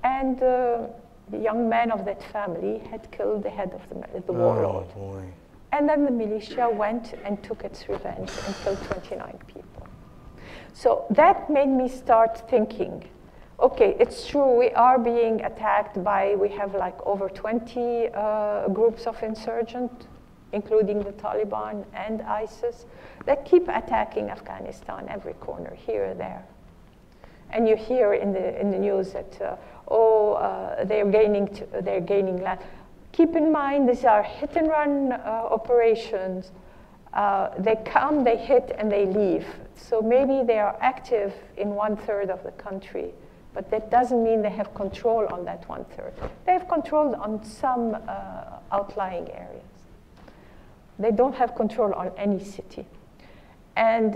and the young man of that family had killed the head of the warlord. Oh, boy. And then the militia went and took its revenge and killed 29 people. So that made me start thinking, okay, it's true, we are being attacked by, we have like over 20 groups of insurgents, including the Taliban and ISIS, that keep attacking Afghanistan every corner, here or there. And you hear in the news that, they're gaining land. Keep in mind, these are hit-and-run operations. They come, they hit, and they leave. So maybe they are active in 1/3 of the country, but that doesn't mean they have control on that 1/3. They have control on some outlying areas. They don't have control on any city. And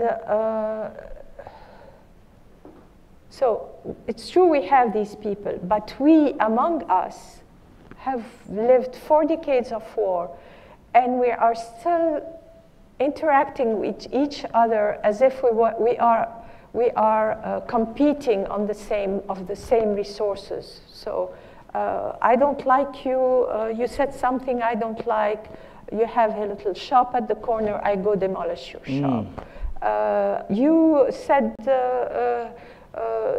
so it's true we have these people, but we among us have lived 4 decades of war, and we are still interacting with each other as if we are competing on the same resources. So I don't like you. You said something I don't like. You have a little shop at the corner. I go demolish your shop. You said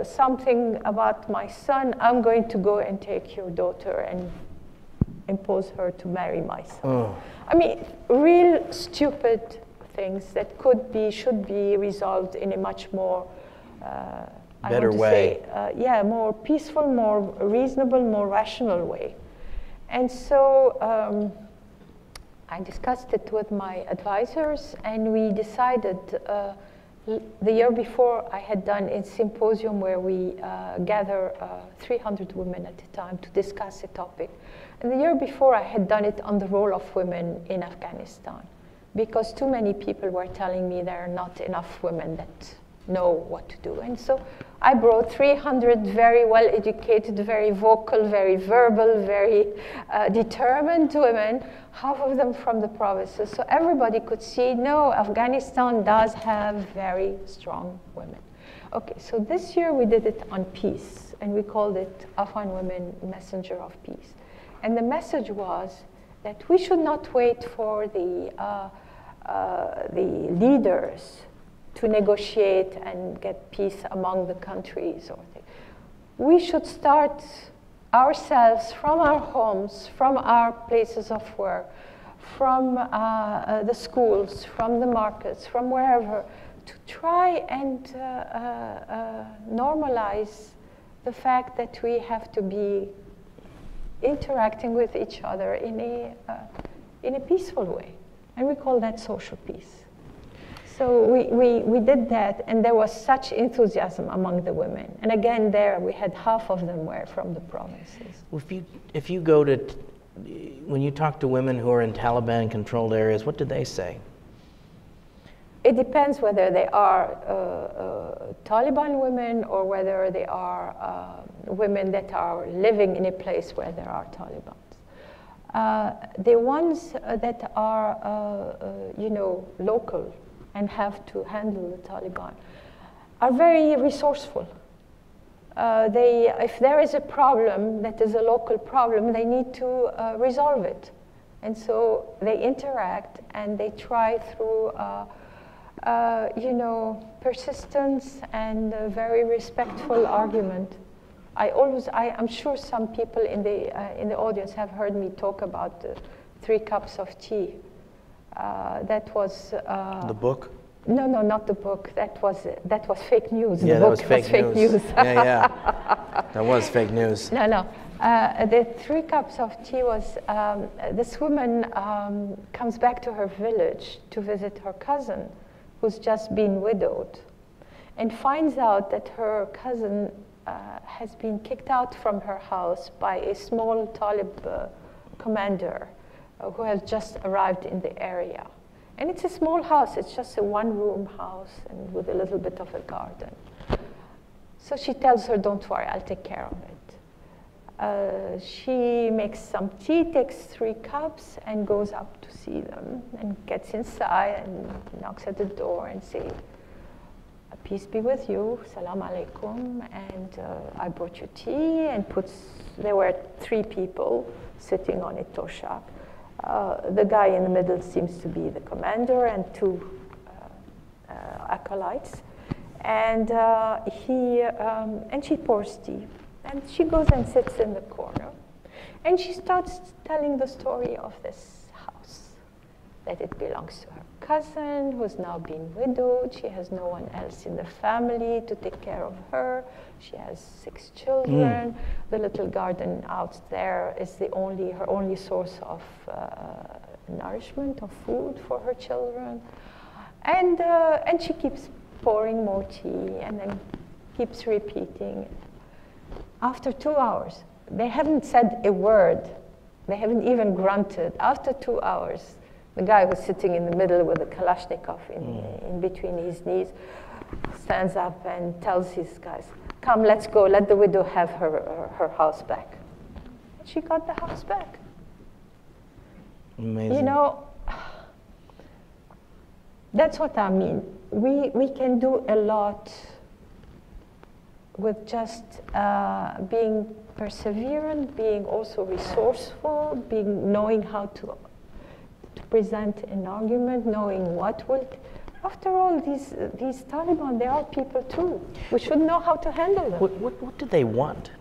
something about my son. I'm going to go and take your daughter and impose her to marry my son. I mean, real stupid things that should be resolved in a much more better way. More peaceful, more reasonable, more rational way. And so I discussed it with my advisors, and we decided the year before I had done a symposium where we gather 300 women at a time to discuss a topic. And the year before I had done it on the role of women in Afghanistan, because too many people were telling me there are not enough women that know what to do. And so I brought 300 very well-educated, very vocal, very verbal, very determined women, half of them from the provinces. So everybody could see, no, Afghanistan does have very strong women. Okay, so this year we did it on peace, and we called it Afghan Women Messenger of Peace. And the message was that we should not wait for the leaders to negotiate and get peace among the countries. We should start ourselves from our homes, from our places of work, from the schools, from the markets, from wherever, to try and normalize the fact that we have to be interacting with each other in a peaceful way. And we call that social peace. So we did that, and there was such enthusiasm among the women. And again, there we had half of them were from the provinces. If you go to, when you talk to women who are in Taliban-controlled areas, what do they say? It depends whether they are Taliban women or whether they are women that are living in a place where there are Talibans. The ones that are, local and have to handle the Taliban are very resourceful. If there is a problem that is a local problem, they need to resolve it. And so they interact and they try through, persistence and a very respectful argument. I'm sure some people in the audience have heard me talk about the 3 cups of tea. That was the book. No, not the book. That was fake news. Yeah, the that book was fake news. Yeah, that was fake news. No. The 3 cups of tea was this woman comes back to her village to visit her cousin, who's just been widowed, and finds out that her cousin has been kicked out from her house by a small Talib commander who has just arrived in the area. And it's a small house. It's just a 1-room house and with a little bit of a garden. So she tells her, don't worry, I'll take care of it. She makes some tea, takes 3 cups, and goes up to see them, and gets inside and knocks at the door and says, peace be with you, salam alaikum, and I brought you tea, and there were 3 people sitting on a toshak. The guy in the middle seems to be the commander and 2 acolytes, and she pours tea, and she goes and sits in the corner, and she starts telling the story of this house, that it belongs to her cousin who's now been widowed. She has no one else in the family to take care of her. She has 6 children. The little garden out there is her only source of nourishment, of food for her children. And she keeps pouring more tea and then keeps repeating. After 2 hours, they haven't said a word. They haven't even grunted. After 2 hours, the guy who's sitting in the middle with a Kalashnikov in between his knees stands up and tells his guys, come, let's go, let the widow have her house back. She got the house back. Amazing. You know, that's what I mean. We can do a lot with just being perseverant, being also resourceful, knowing how to present an argument, knowing what will. After all, these Taliban, they are people too. We should know how to handle them. What do they want?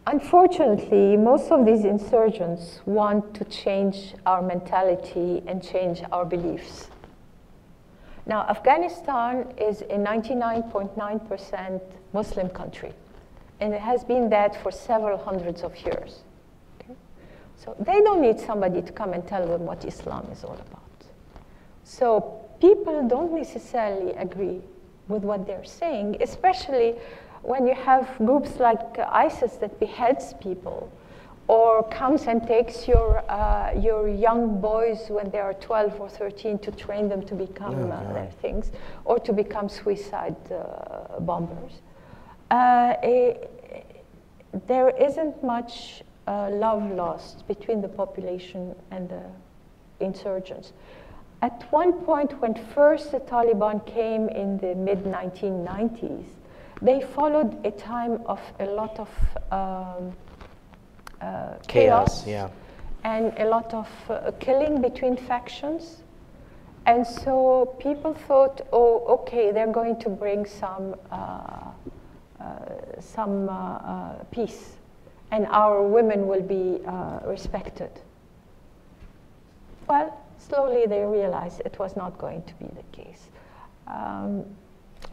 Unfortunately, most of these insurgents want to change our mentality and change our beliefs. Now, Afghanistan is a 99.9% Muslim country, and it has been that for several hundreds of years. Okay? So they don't need somebody to come and tell them what Islam is all about. So people don't necessarily agree with what they're saying, especially when you have groups like ISIS that beheads people, or comes and takes your young boys when they are 12 or 13 to train them to become their things, or to become suicide bombers. There isn't much love lost between the population and the insurgents. At one point, when first the Taliban came in the mid-1990s, they followed a time of a lot of chaos, and a lot of killing between factions. And so people thought, oh, okay, they're going to bring some peace, and our women will be respected. Well, slowly they realized it was not going to be the case.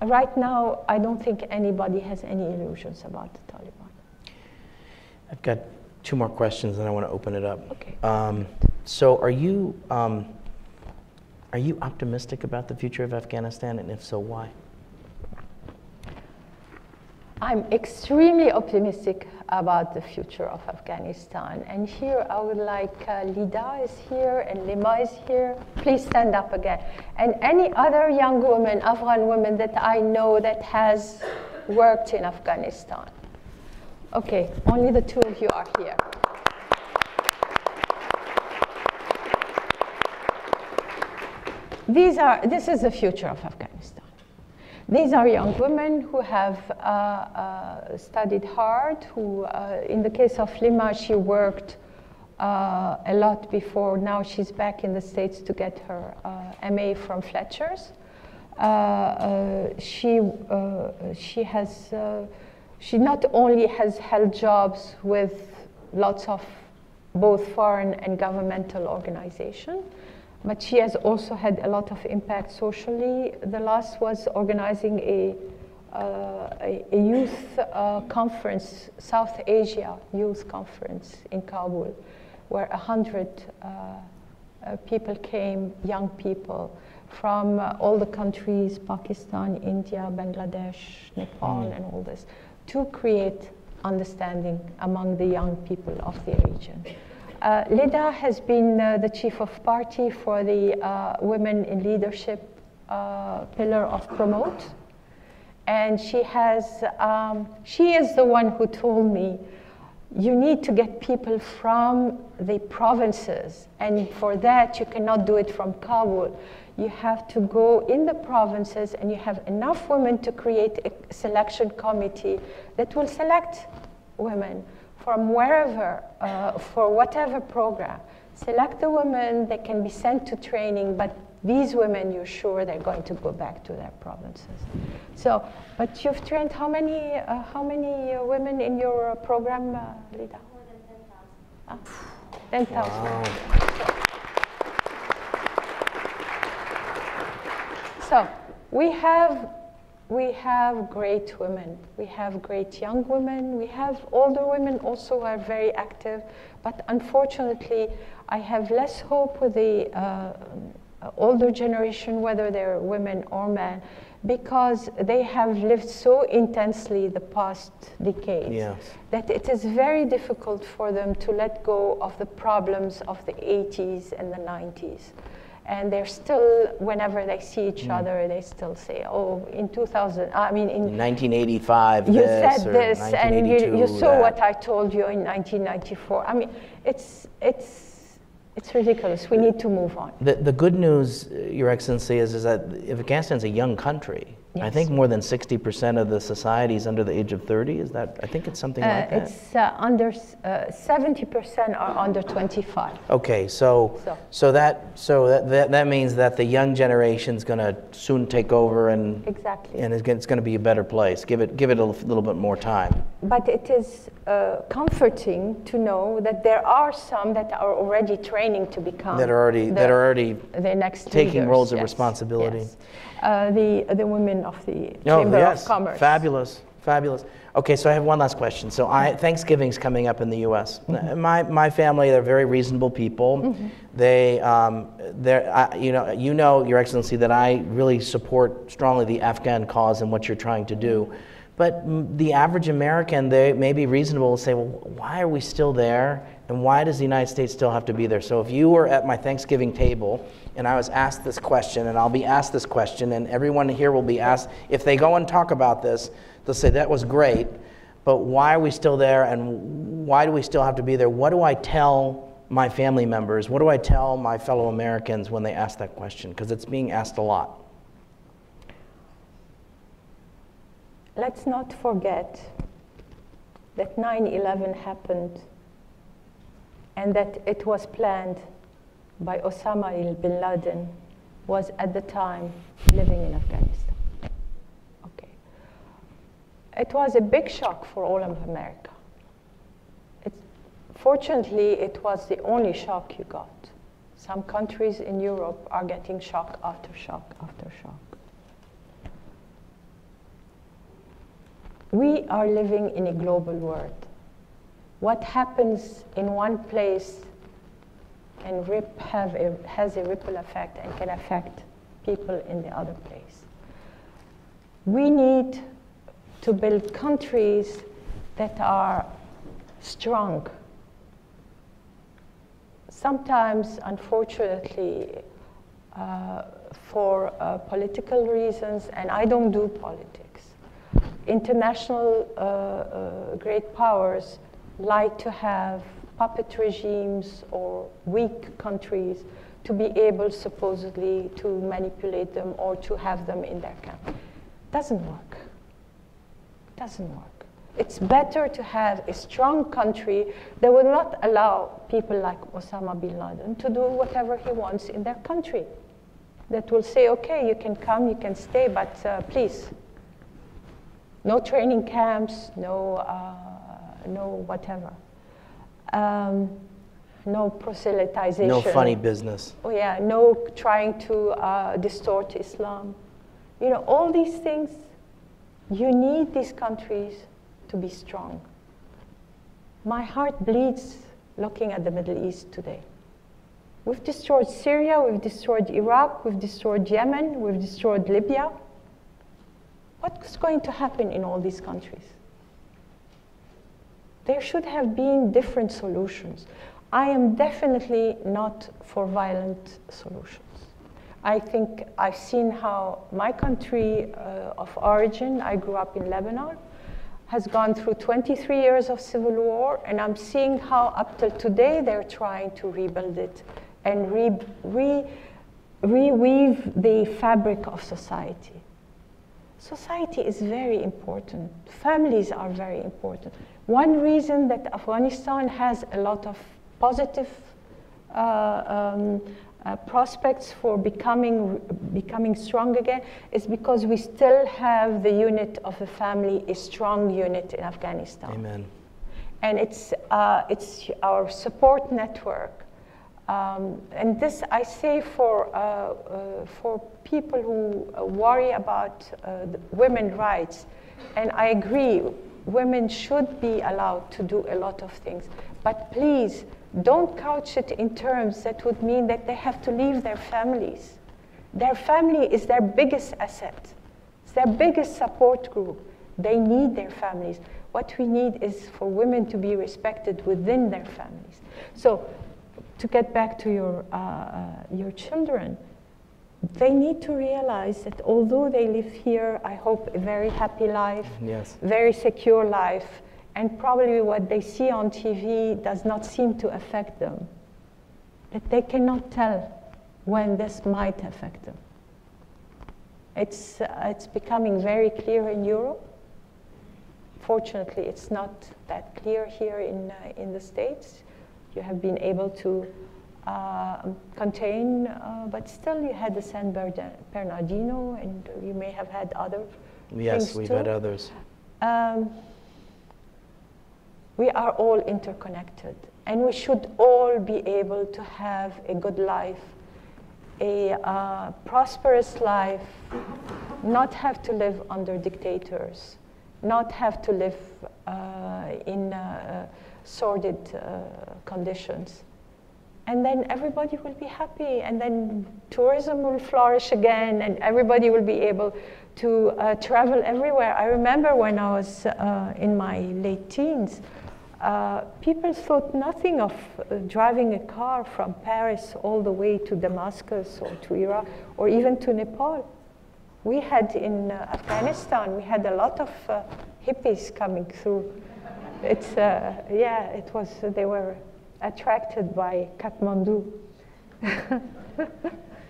Right now, I don't think anybody has any illusions about the Taliban. I've got 2 more questions, and I want to open it up. Okay. So, are you optimistic about the future of Afghanistan, and if so, why? I'm extremely optimistic about the future of Afghanistan. And here I would like, Lida is here and Lima is here. Please stand up again. And any other young woman, Afghan woman that I know that has worked in Afghanistan. Okay, only the 2 of you are here. This is the future of Afghanistan. These are young women who have studied hard, who, in the case of Lima, she worked a lot before. Now she's back in the States to get her MA from Fletcher's. She not only has held jobs with lots of both foreign and governmental organizations, but she has also had a lot of impact socially. The last was organizing a youth conference, South Asia Youth Conference in Kabul, where 100 people came, young people, from all the countries, Pakistan, India, Bangladesh, Nepal, and all this, to create understanding among the young people of the region. Lida has been the chief of party for the Women in Leadership pillar of Promote. And she is the one who told me, you need to get people from the provinces, and for that you cannot do it from Kabul. You have to go in the provinces, and you have enough women to create a selection committee that will select women from wherever, for whatever program. Select the women, they can be sent to training, but these women, you're sure they're going to go back to their provinces. So, but you've trained how many women in your program, Lida? More than 10,000. 10,000. Wow. So we have great women. We have great young women. We have older women also who are very active. But unfortunately, I have less hope with the older generation, whether they're women or men, because they have lived so intensely the past decades, yes, that it is very difficult for them to let go of the problems of the 80s and the 90s. And they're still, whenever they see each other, they still say, oh, in 2000, I mean, in 1985, you said this, and you saw that. what I told you in 1994. I mean, it's ridiculous. We need to move on. The good news, Your Excellency, is that Afghanistan is a young country. Yes. I think more than 60% of the society is under the age of 30. Is that? I think it's something like that. It's under 70% are under 25. Okay, so that means that the young generation is going to soon take over, and exactly, and it's going to be a better place. Give it a little bit more time. But it is comforting to know that there are some that are already training to become that are already the next taking leaders. roles of Yes. responsibility. Yes. The women of the Chamber of Commerce. Fabulous, fabulous. Okay, so I have one last question. So Thanksgiving's coming up in the U.S. Mm-hmm. My family, they're very reasonable people. Mm-hmm. You know, Your Excellency, that I really support strongly the Afghan cause and what you're trying to do. But the average American, they may be reasonable to say, well, why are we still there? And why does the United States still have to be there? So if you were at my Thanksgiving table and I was asked this question, and I'll be asked this question, and everyone here will be asked, if they go and talk about this, they'll say, that was great, but why are we still there, and why do we still have to be there? What do I tell my family members? What do I tell my fellow Americans when they ask that question? Because it's being asked a lot. Let's not forget that 9/11 happened, and that it was planned by Osama bin Laden, was at the time living in Afghanistan. Okay. It was a big shock for all of America. Fortunately, it was the only shock you got. Some countries in Europe are getting shock after shock after shock. We are living in a global world. What happens in one place has a ripple effect and can affect people in the other place. We need to build countries that are strong. Sometimes, unfortunately, for political reasons, and I don't do politics, international great powers like to have puppet regimes or weak countries to be able supposedly to manipulate them or to have them in their camp. Doesn't work. Doesn't work. It's better to have a strong country that will not allow people like Osama bin Laden to do whatever he wants in their country. that will say, okay, you can come, you can stay, but please, no training camps, no whatever. No proselytization. No funny business. Oh yeah, no trying to distort Islam. You know, all these things, you need these countries to be strong. My heart bleeds looking at the Middle East today. We've destroyed Syria, we've destroyed Iraq, we've destroyed Yemen, we've destroyed Libya. What's going to happen in all these countries? There should have been different solutions. I am definitely not for violent solutions. I think I've seen how my country of origin, I grew up in Lebanon, has gone through 23 years of civil war, and I'm seeing how up till today they're trying to rebuild it and reweave the fabric of society. Society is very important. Families are very important. One reason that Afghanistan has a lot of positive prospects for becoming strong again is because we still have the unit of the family, a strong unit in Afghanistan. Amen. And it's our support network. And this I say for people who worry about women's rights. And I agree, women should be allowed to do a lot of things. But please, don't couch it in terms that would mean that they have to leave their families. Their family is their biggest asset. It's their biggest support group. They need their families. What we need is for women to be respected within their families. So, to get back to your children, they need to realize that although they live here, I hope, a very happy life, yes, very secure life, and probably what they see on TV does not seem to affect them, that they cannot tell when this might affect them. It's becoming very clear in Europe. Fortunately, it's not that clear here in the States. You have been able to contain, but still you had the San Bernardino, and you may have had other yes, things we've too. had others. We are all interconnected, and we should all be able to have a good life, a prosperous life, not have to live under dictators, not have to live in sordid conditions. And then everybody will be happy, and then tourism will flourish again, and everybody will be able to travel everywhere. I remember when I was in my late teens, people thought nothing of driving a car from Paris all the way to Damascus or to Iraq or even to Nepal. We had in Afghanistan, we had a lot of hippies coming through. It's, yeah, it was, they were attracted by Kathmandu.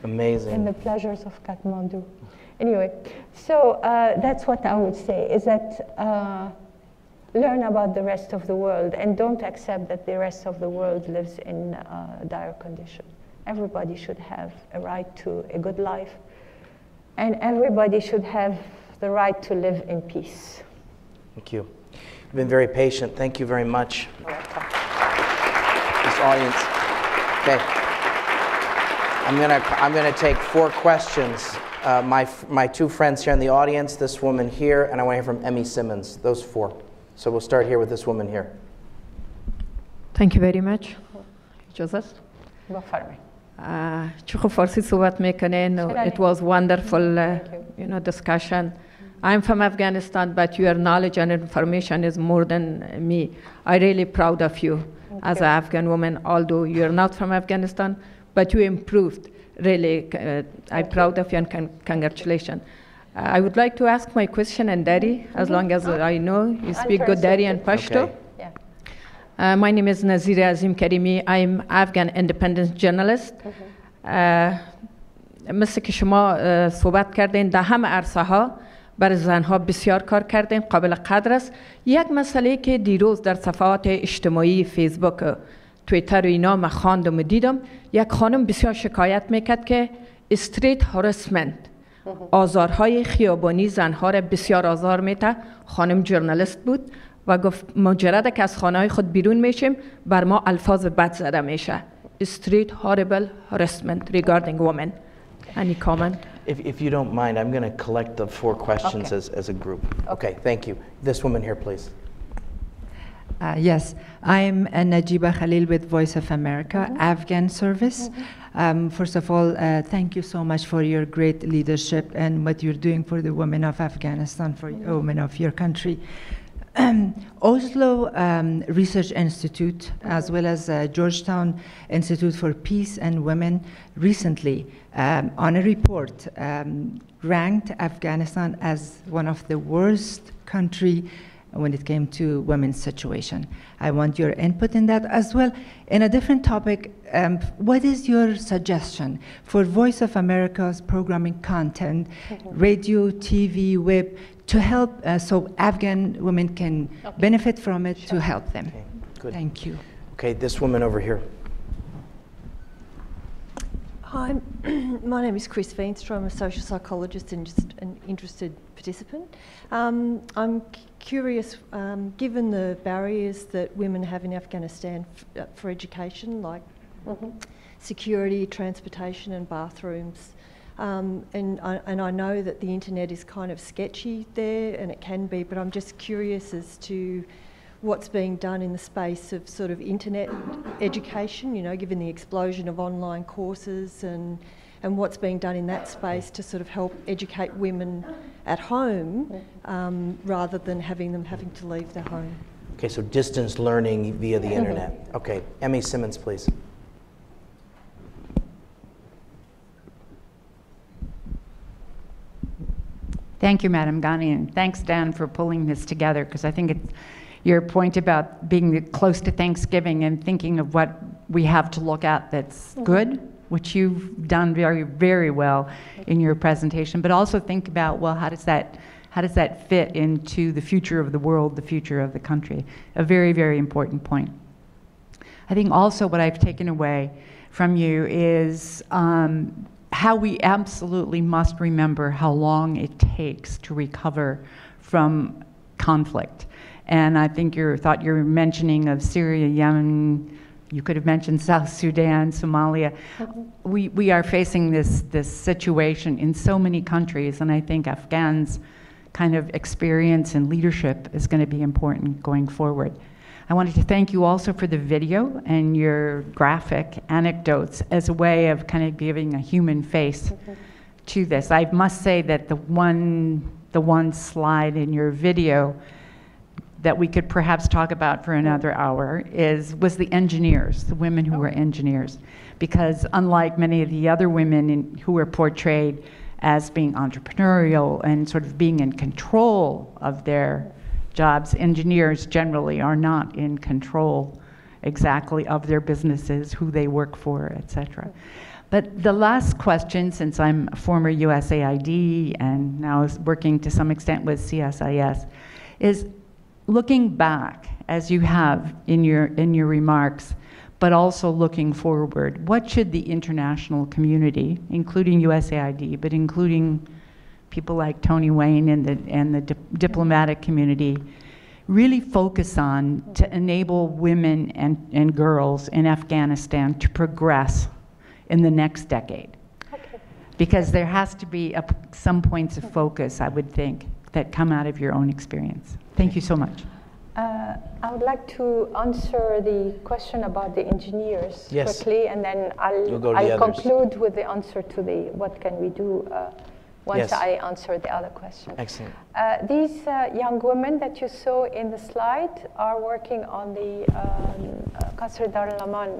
Amazing. And the pleasures of Kathmandu. Anyway, so that's what I would say, is that learn about the rest of the world and don't accept that the rest of the world lives in dire condition. Everybody should have a right to a good life, and everybody should have the right to live in peace. Thank you. You've been very patient. Thank you very much. You're welcome. This audience. Okay. I'm gonna take 4 questions. My 2 friends here in the audience, this woman here, and I want to hear from Emmy Simmons. Those 4. So we'll start here with this woman here. Thank you very much. اجازه چون فارسی صحبت میکنین. It was wonderful discussion. I'm from Afghanistan, but your knowledge and information is more than me. I'm really proud of you as an Afghan woman, although you're not from Afghanistan, but you improved. Really, I'm proud of you and congratulations. I would like to ask my question in Dari, as long as I know you speak good Dari and Pashto. Okay. My name is Nazira Azim Karimi. I'm Afghan independence journalist. مثل که شما صحبت کردین در همه عرصه ها برای زنها بسیار کار کردین، قابل قدر است. یک مسئله که دیروز در صفحات اجتماعی فیسبوک، توییتر و اینا من خواندم و دیدم، یک خانم بسیار شکایت میکرد که استریت هراسمنت آزارهای خیابانی زنها را بسیار آزار میده. خانم جورنالیست بود و گفت مجرد که از خانه خود بیرون میشیم بر ما الفاظ بد زده میشه. Street horrible harassment regarding women. Any comment? If you don't mind, I'm going to collect the 4 questions as a group. Okay, thank you. This woman here, please. Yes, I'm Najiba Khalil with Voice of America, Afghan Service. First of all, thank you so much for your great leadership and what you're doing for the women of Afghanistan, for women of your country. Oslo Research Institute, as well as Georgetown Institute for Peace and Women, recently, on a report, ranked Afghanistan as one of the worst country when it came to women's situation. I want your input in that as well. In a different topic, what is your suggestion for Voice of America's programming content, radio, TV, web, to help so Afghan women can benefit from it, to help them? Okay, good. Thank you. Okay, this woman over here. Hi, my name is Chris Veenstra. I'm a social psychologist and just an interested participant. I'm curious, given the barriers that women have in Afghanistan for education, like security, transportation and bathrooms, and I know that the internet is kind of sketchy there, and it can be, but I'm just curious as to what's being done in the space of sort of internet education, you know, given the explosion of online courses, and what's being done in that space to sort of help educate women at home rather than having to leave their home. Okay, so distance learning via the internet. Okay, Emmy Simmons, please. Thank you, Madam Ghani, and thanks, Dan, for pulling this together, because I think it's your point about being close to Thanksgiving and thinking of what we have to look at that's good, which you've done very, very well in your presentation, but also think about, well, how does that fit into the future of the world, the future of the country? A very, very important point. I think also what I've taken away from you is how we absolutely must remember how long it takes to recover from conflict. And I think your mentioning of Syria, Yemen, you could have mentioned South Sudan, Somalia. We are facing this situation in so many countries, and I think Afghans' kind of experience and leadership is going to be important going forward. I wanted to thank you also for the video and your graphic anecdotes as a way of kind of giving a human face to this. I must say that the one slide in your video that we could perhaps talk about for another hour was the engineers, the women who were engineers. Because unlike many of the other women who were portrayed as being entrepreneurial and sort of being in control of their jobs, engineers generally are not in control exactly of their businesses, who they work for, etc. But the last question, since I'm a former USAID and now is working to some extent with CSIS, is looking back, as you have in your remarks, but also looking forward, what should the international community, including USAID, but including people like Tony Wayne and the diplomatic community, really focus on to enable women and girls in Afghanistan to progress in the next decade? Okay. Because there has to be some points of focus, I would think, that come out of your own experience. Thank you so much. I would like to answer the question about the engineers quickly, and then I'll conclude with the answer to the what can we do once I answer the other question. Excellent. These young women that you saw in the slide are working on the Qasr Dar al-Aman,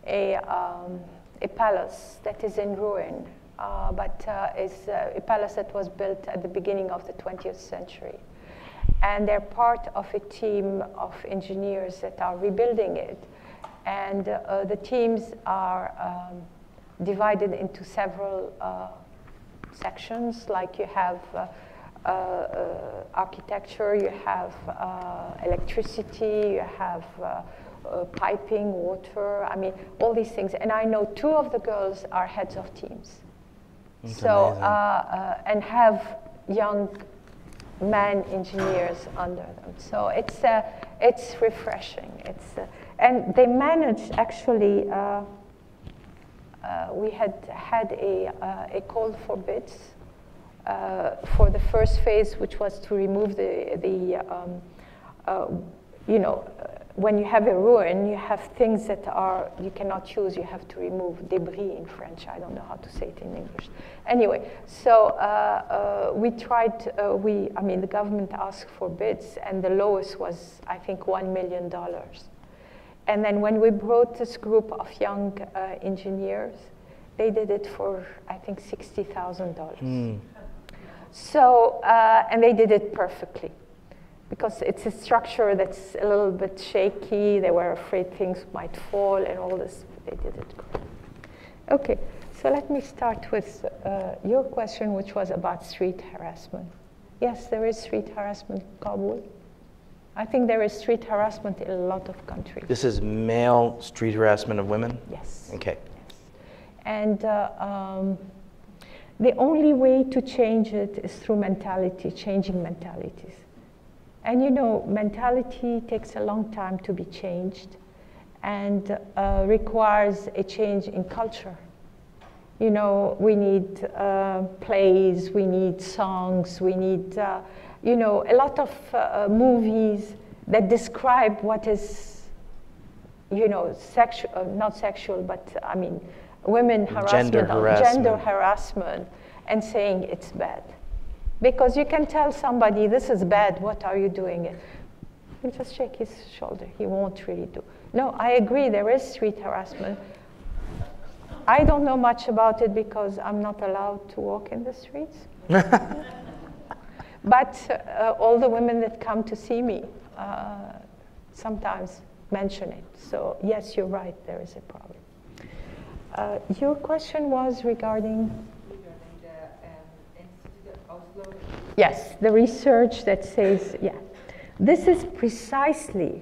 a palace that is in ruin, but is a palace that was built at the beginning of the 20th century. And they're part of a team of engineers that are rebuilding it. And the teams are divided into several sections, like you have architecture, you have electricity, you have piping, water, I mean, all these things. And I know 2 of the girls are heads of teams. That's so, amazing. and have young man engineers under them. So it's refreshing. And they managed, actually, we had a call for bids for the first phase, which was to remove when you have a ruin, you have things that you cannot use, you have to remove debris in French. I don't know how to say it in English. Anyway, so we tried, the government asked for bids, and the lowest was, I think, $1 million. And then when we brought this group of young engineers, they did it for, I think, $60,000. So, and they did it perfectly, because it's a structure that's a little bit shaky. They were afraid things might fall and all this. They did it great. Okay, so let me start with your question, which was about street harassment. Yes, there is street harassment in Kabul. I think there is street harassment in a lot of countries. This is male street harassment of women? Yes. Okay. Yes. And the only way to change it is through mentality, changing mentalities. And you know, mentality takes a long time to be changed and requires a change in culture. You know, we need plays, we need songs, we need, a lot of movies that describe what is, sexual, not sexual, but I mean, women harassment, gender harassment, and saying it's bad. Because you can tell somebody, this is bad, what are you doing it? He'll just shake his shoulder, he won't really do. No, I agree, there is street harassment. I don't know much about it because I'm not allowed to walk in the streets. But all the women that come to see me sometimes mention it. So yes, you're right, there is a problem. Your question was regarding? Yes, the research that says, yeah. This is precisely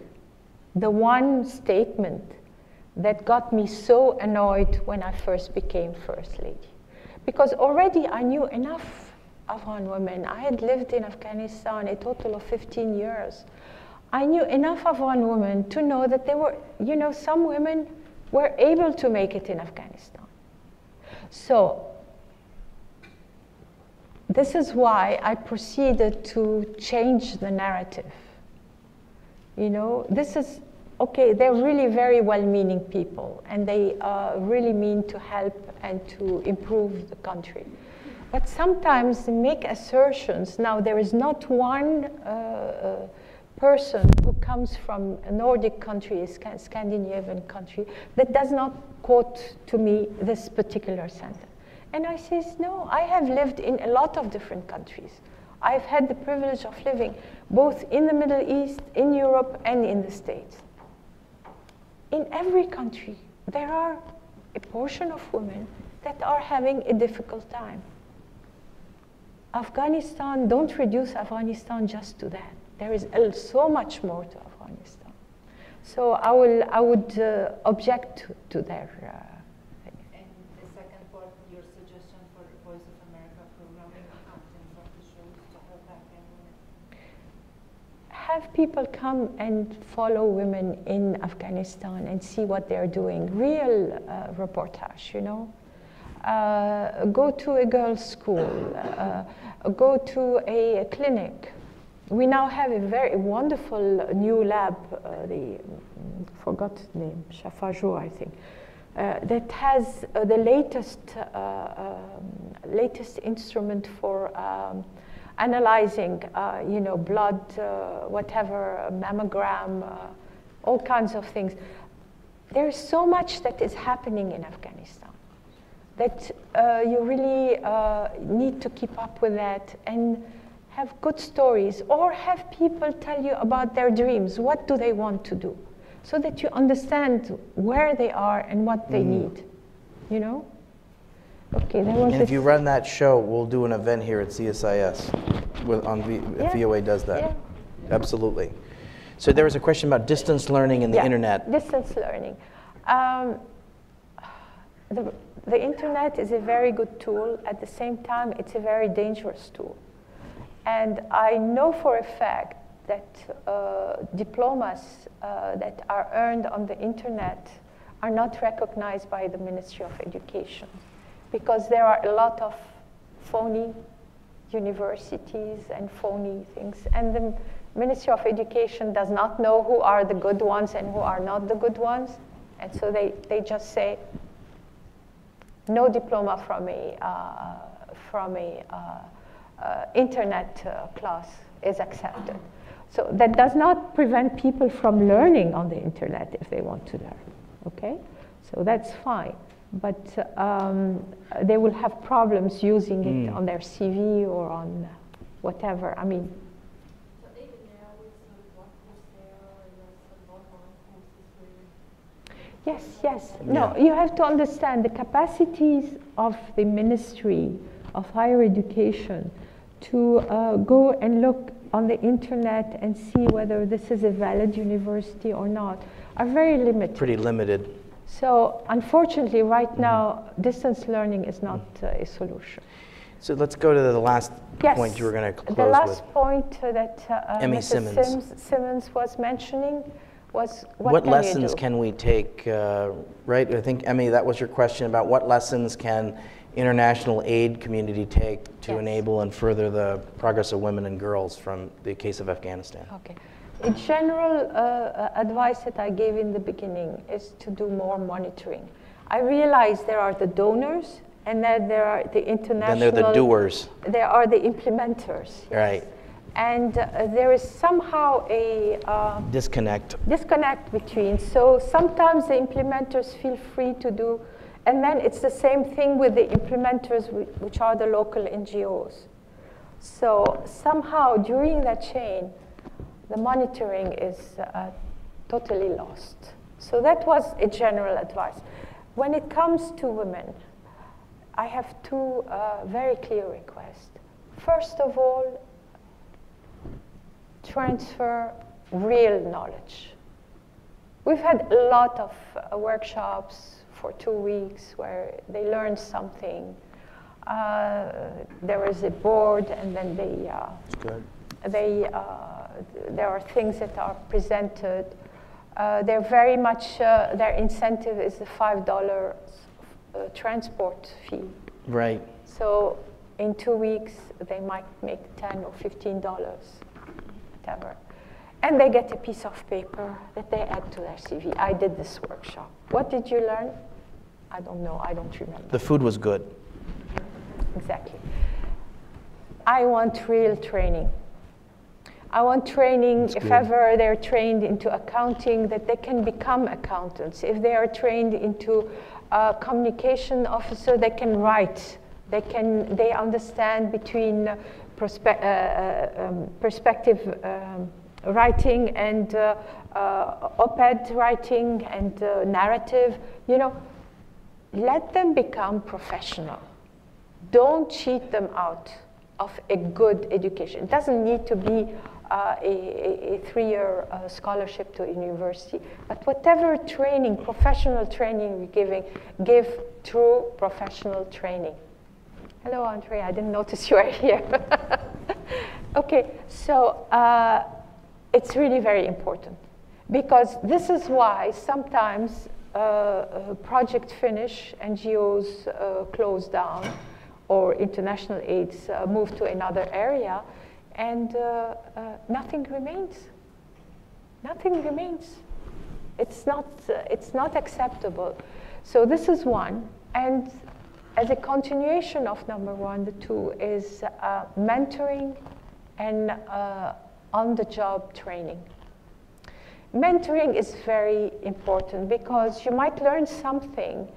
the one statement that got me so annoyed when I first became First Lady. Because already I knew enough Afghan women. I had lived in Afghanistan a total of 15 years. I knew enough Afghan women to know that there were, some women were able to make it in Afghanistan. So this is why I proceeded to change the narrative. This is, okay, they're really very well-meaning people, and they really mean to help and to improve the country. But sometimes they make assertions. Now, there is not one person who comes from a Nordic country, a Scandinavian country, that does not quote to me this particular sentence. And I says, no, I have lived in a lot of different countries. I've had the privilege of living both in the Middle East, in Europe, and in the States. In every country, there are a portion of women that are having a difficult time. Afghanistan, don't reduce Afghanistan just to that. There is so much more to Afghanistan. So I would object to their thing. And the second part, your suggestion for Voice of America programming content of the shows to help Afghan women? Have people come and follow women in Afghanistan and see what they're doing. Real reportage, Go to a girls' school. Go to a clinic. We now have a very wonderful new lab, forgot the name, Shafajo, I think, that has the latest instrument for analyzing, blood, whatever, mammogram, all kinds of things. There's so much that is happening in Afghanistan that you really need to keep up with that and have good stories, or have people tell you about their dreams. What do they want to do? So that you understand where they are and what they need, Okay, there was and if you run that show, we'll do an event here at CSIS. VOA does that. Yeah. Absolutely. So there was a question about distance learning and the internet. Distance learning. The internet is a very good tool. At the same time, it's a very dangerous tool. And I know for a fact that diplomas that are earned on the internet are not recognized by the Ministry of Education, because there are a lot of phony universities and phony things. And the Ministry of Education does not know who are the good ones and who are not the good ones. And so they just say, no diploma from a internet class is accepted. So that does not prevent people from learning on the internet if they want to learn, okay? So that's fine, but they will have problems using it on their CV or on whatever, I mean. So even now with what Coursera and online courses Yes, yes. No, you have to understand the capacities of the Ministry of Higher Education to go and look on the internet and see whether this is a valid university or not are very limited. Pretty limited. So unfortunately, right now, distance learning is not a solution. So let's go to the last point you were going to close with. The last point that Mrs. Simmons was mentioning was what lessons can we take, right? I think, Emmy, that was your question about what lessons can international aid community take to enable and further the progress of women and girls from the case of Afghanistan? Okay. A general advice that I gave in the beginning is to do more monitoring. I realize there are the donors, and then there are the international... Then they're the doers. There are the implementers. Yes. Right. And there is somehow a... disconnect between. So sometimes the implementers feel free to do, and then it's the same thing with the implementers, which are the local NGOs. So somehow during that chain, the monitoring is totally lost. So that was a general advice. When it comes to women, I have two very clear requests. First of all, transfer real knowledge. We've had a lot of workshops for 2 weeks where they learned something. There is a board, and then there are things that are presented. They're very much, their incentive is the $5 transport fee. Right. So in 2 weeks, they might make $10 or $15, whatever. And they get a piece of paper that they add to their CV. I did this workshop. What did you learn? I don't know, I don't remember. The food was good. Exactly. I want real training. I want training, if ever they're trained into accounting, that they can become accountants. If they are trained into communication officer, they can write. They understand between perspective writing and op-ed writing and narrative. You know, let them become professional. Don't cheat them out of a good education. It doesn't need to be a 3-year scholarship to a university, but whatever training, professional training you're giving, give true professional training. Hello, Andre, I didn't notice you were here. Okay, so it's really very important, because this is why sometimes project finish, NGOs close down, or international aids move to another area, and nothing remains. Nothing remains. It's not acceptable. So this is one, and as a continuation of number one, the two is mentoring and on-the-job training. Mentoring is very important because you might learn something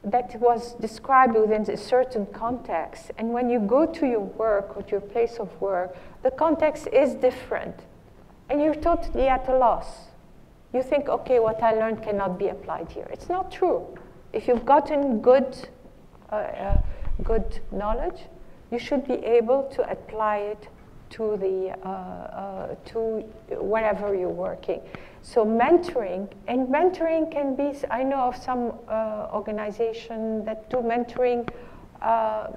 that was described within a certain context, and when you go to your work or to your place of work, the context is different, and you're totally at a loss. You think, okay, what I learned cannot be applied here. It's not true. If you've gotten good knowledge, you should be able to apply it to to wherever you're working. So mentoring, and mentoring can be, I know of some organizations that do mentoring,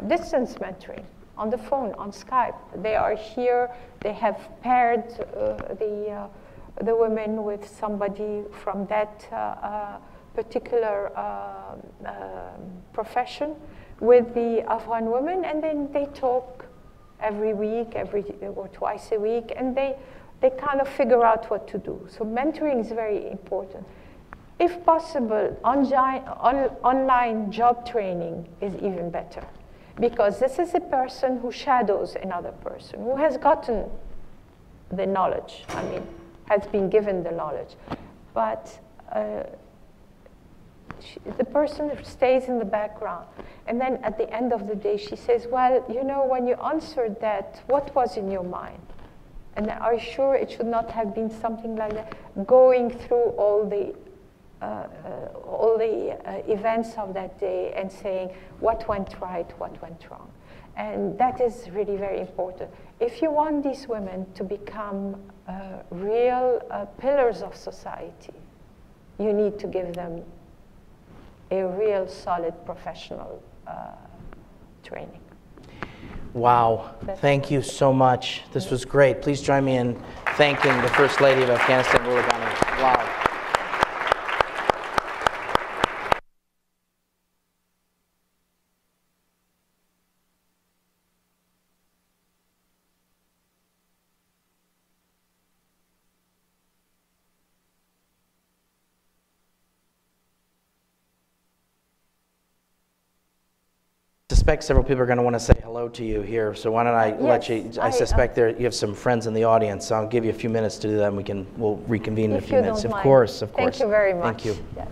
distance mentoring, on the phone, on Skype. They are here, they have paired the women with somebody from that particular profession with the Afghan women, and then they talk every week, or twice a week, and they kind of figure out what to do. So mentoring is very important. If possible, online job training is even better, because this is a person who shadows another person, who has gotten the knowledge, I mean, has been given the knowledge. But the person stays in the background. And then at the end of the day, she says, well, you know, when you answered that, what was in your mind? And are you sure it should not have been something like that? Going through all the events of that day and saying what went right, what went wrong. And that is really very important. If you want these women to become real pillars of society, you need to give them a real solid professional training. Wow, thank you so much. This was great. Please join me in thanking the First Lady of Afghanistan, Rula Ghani. Wow. I suspect several people are going to want to say hello to you here, so why don't I let you, I suspect you have some friends in the audience, so I'll give you a few minutes to do that, and we'll reconvene in a few minutes. Of course, of course. Thank you very much. Thank you. Yes.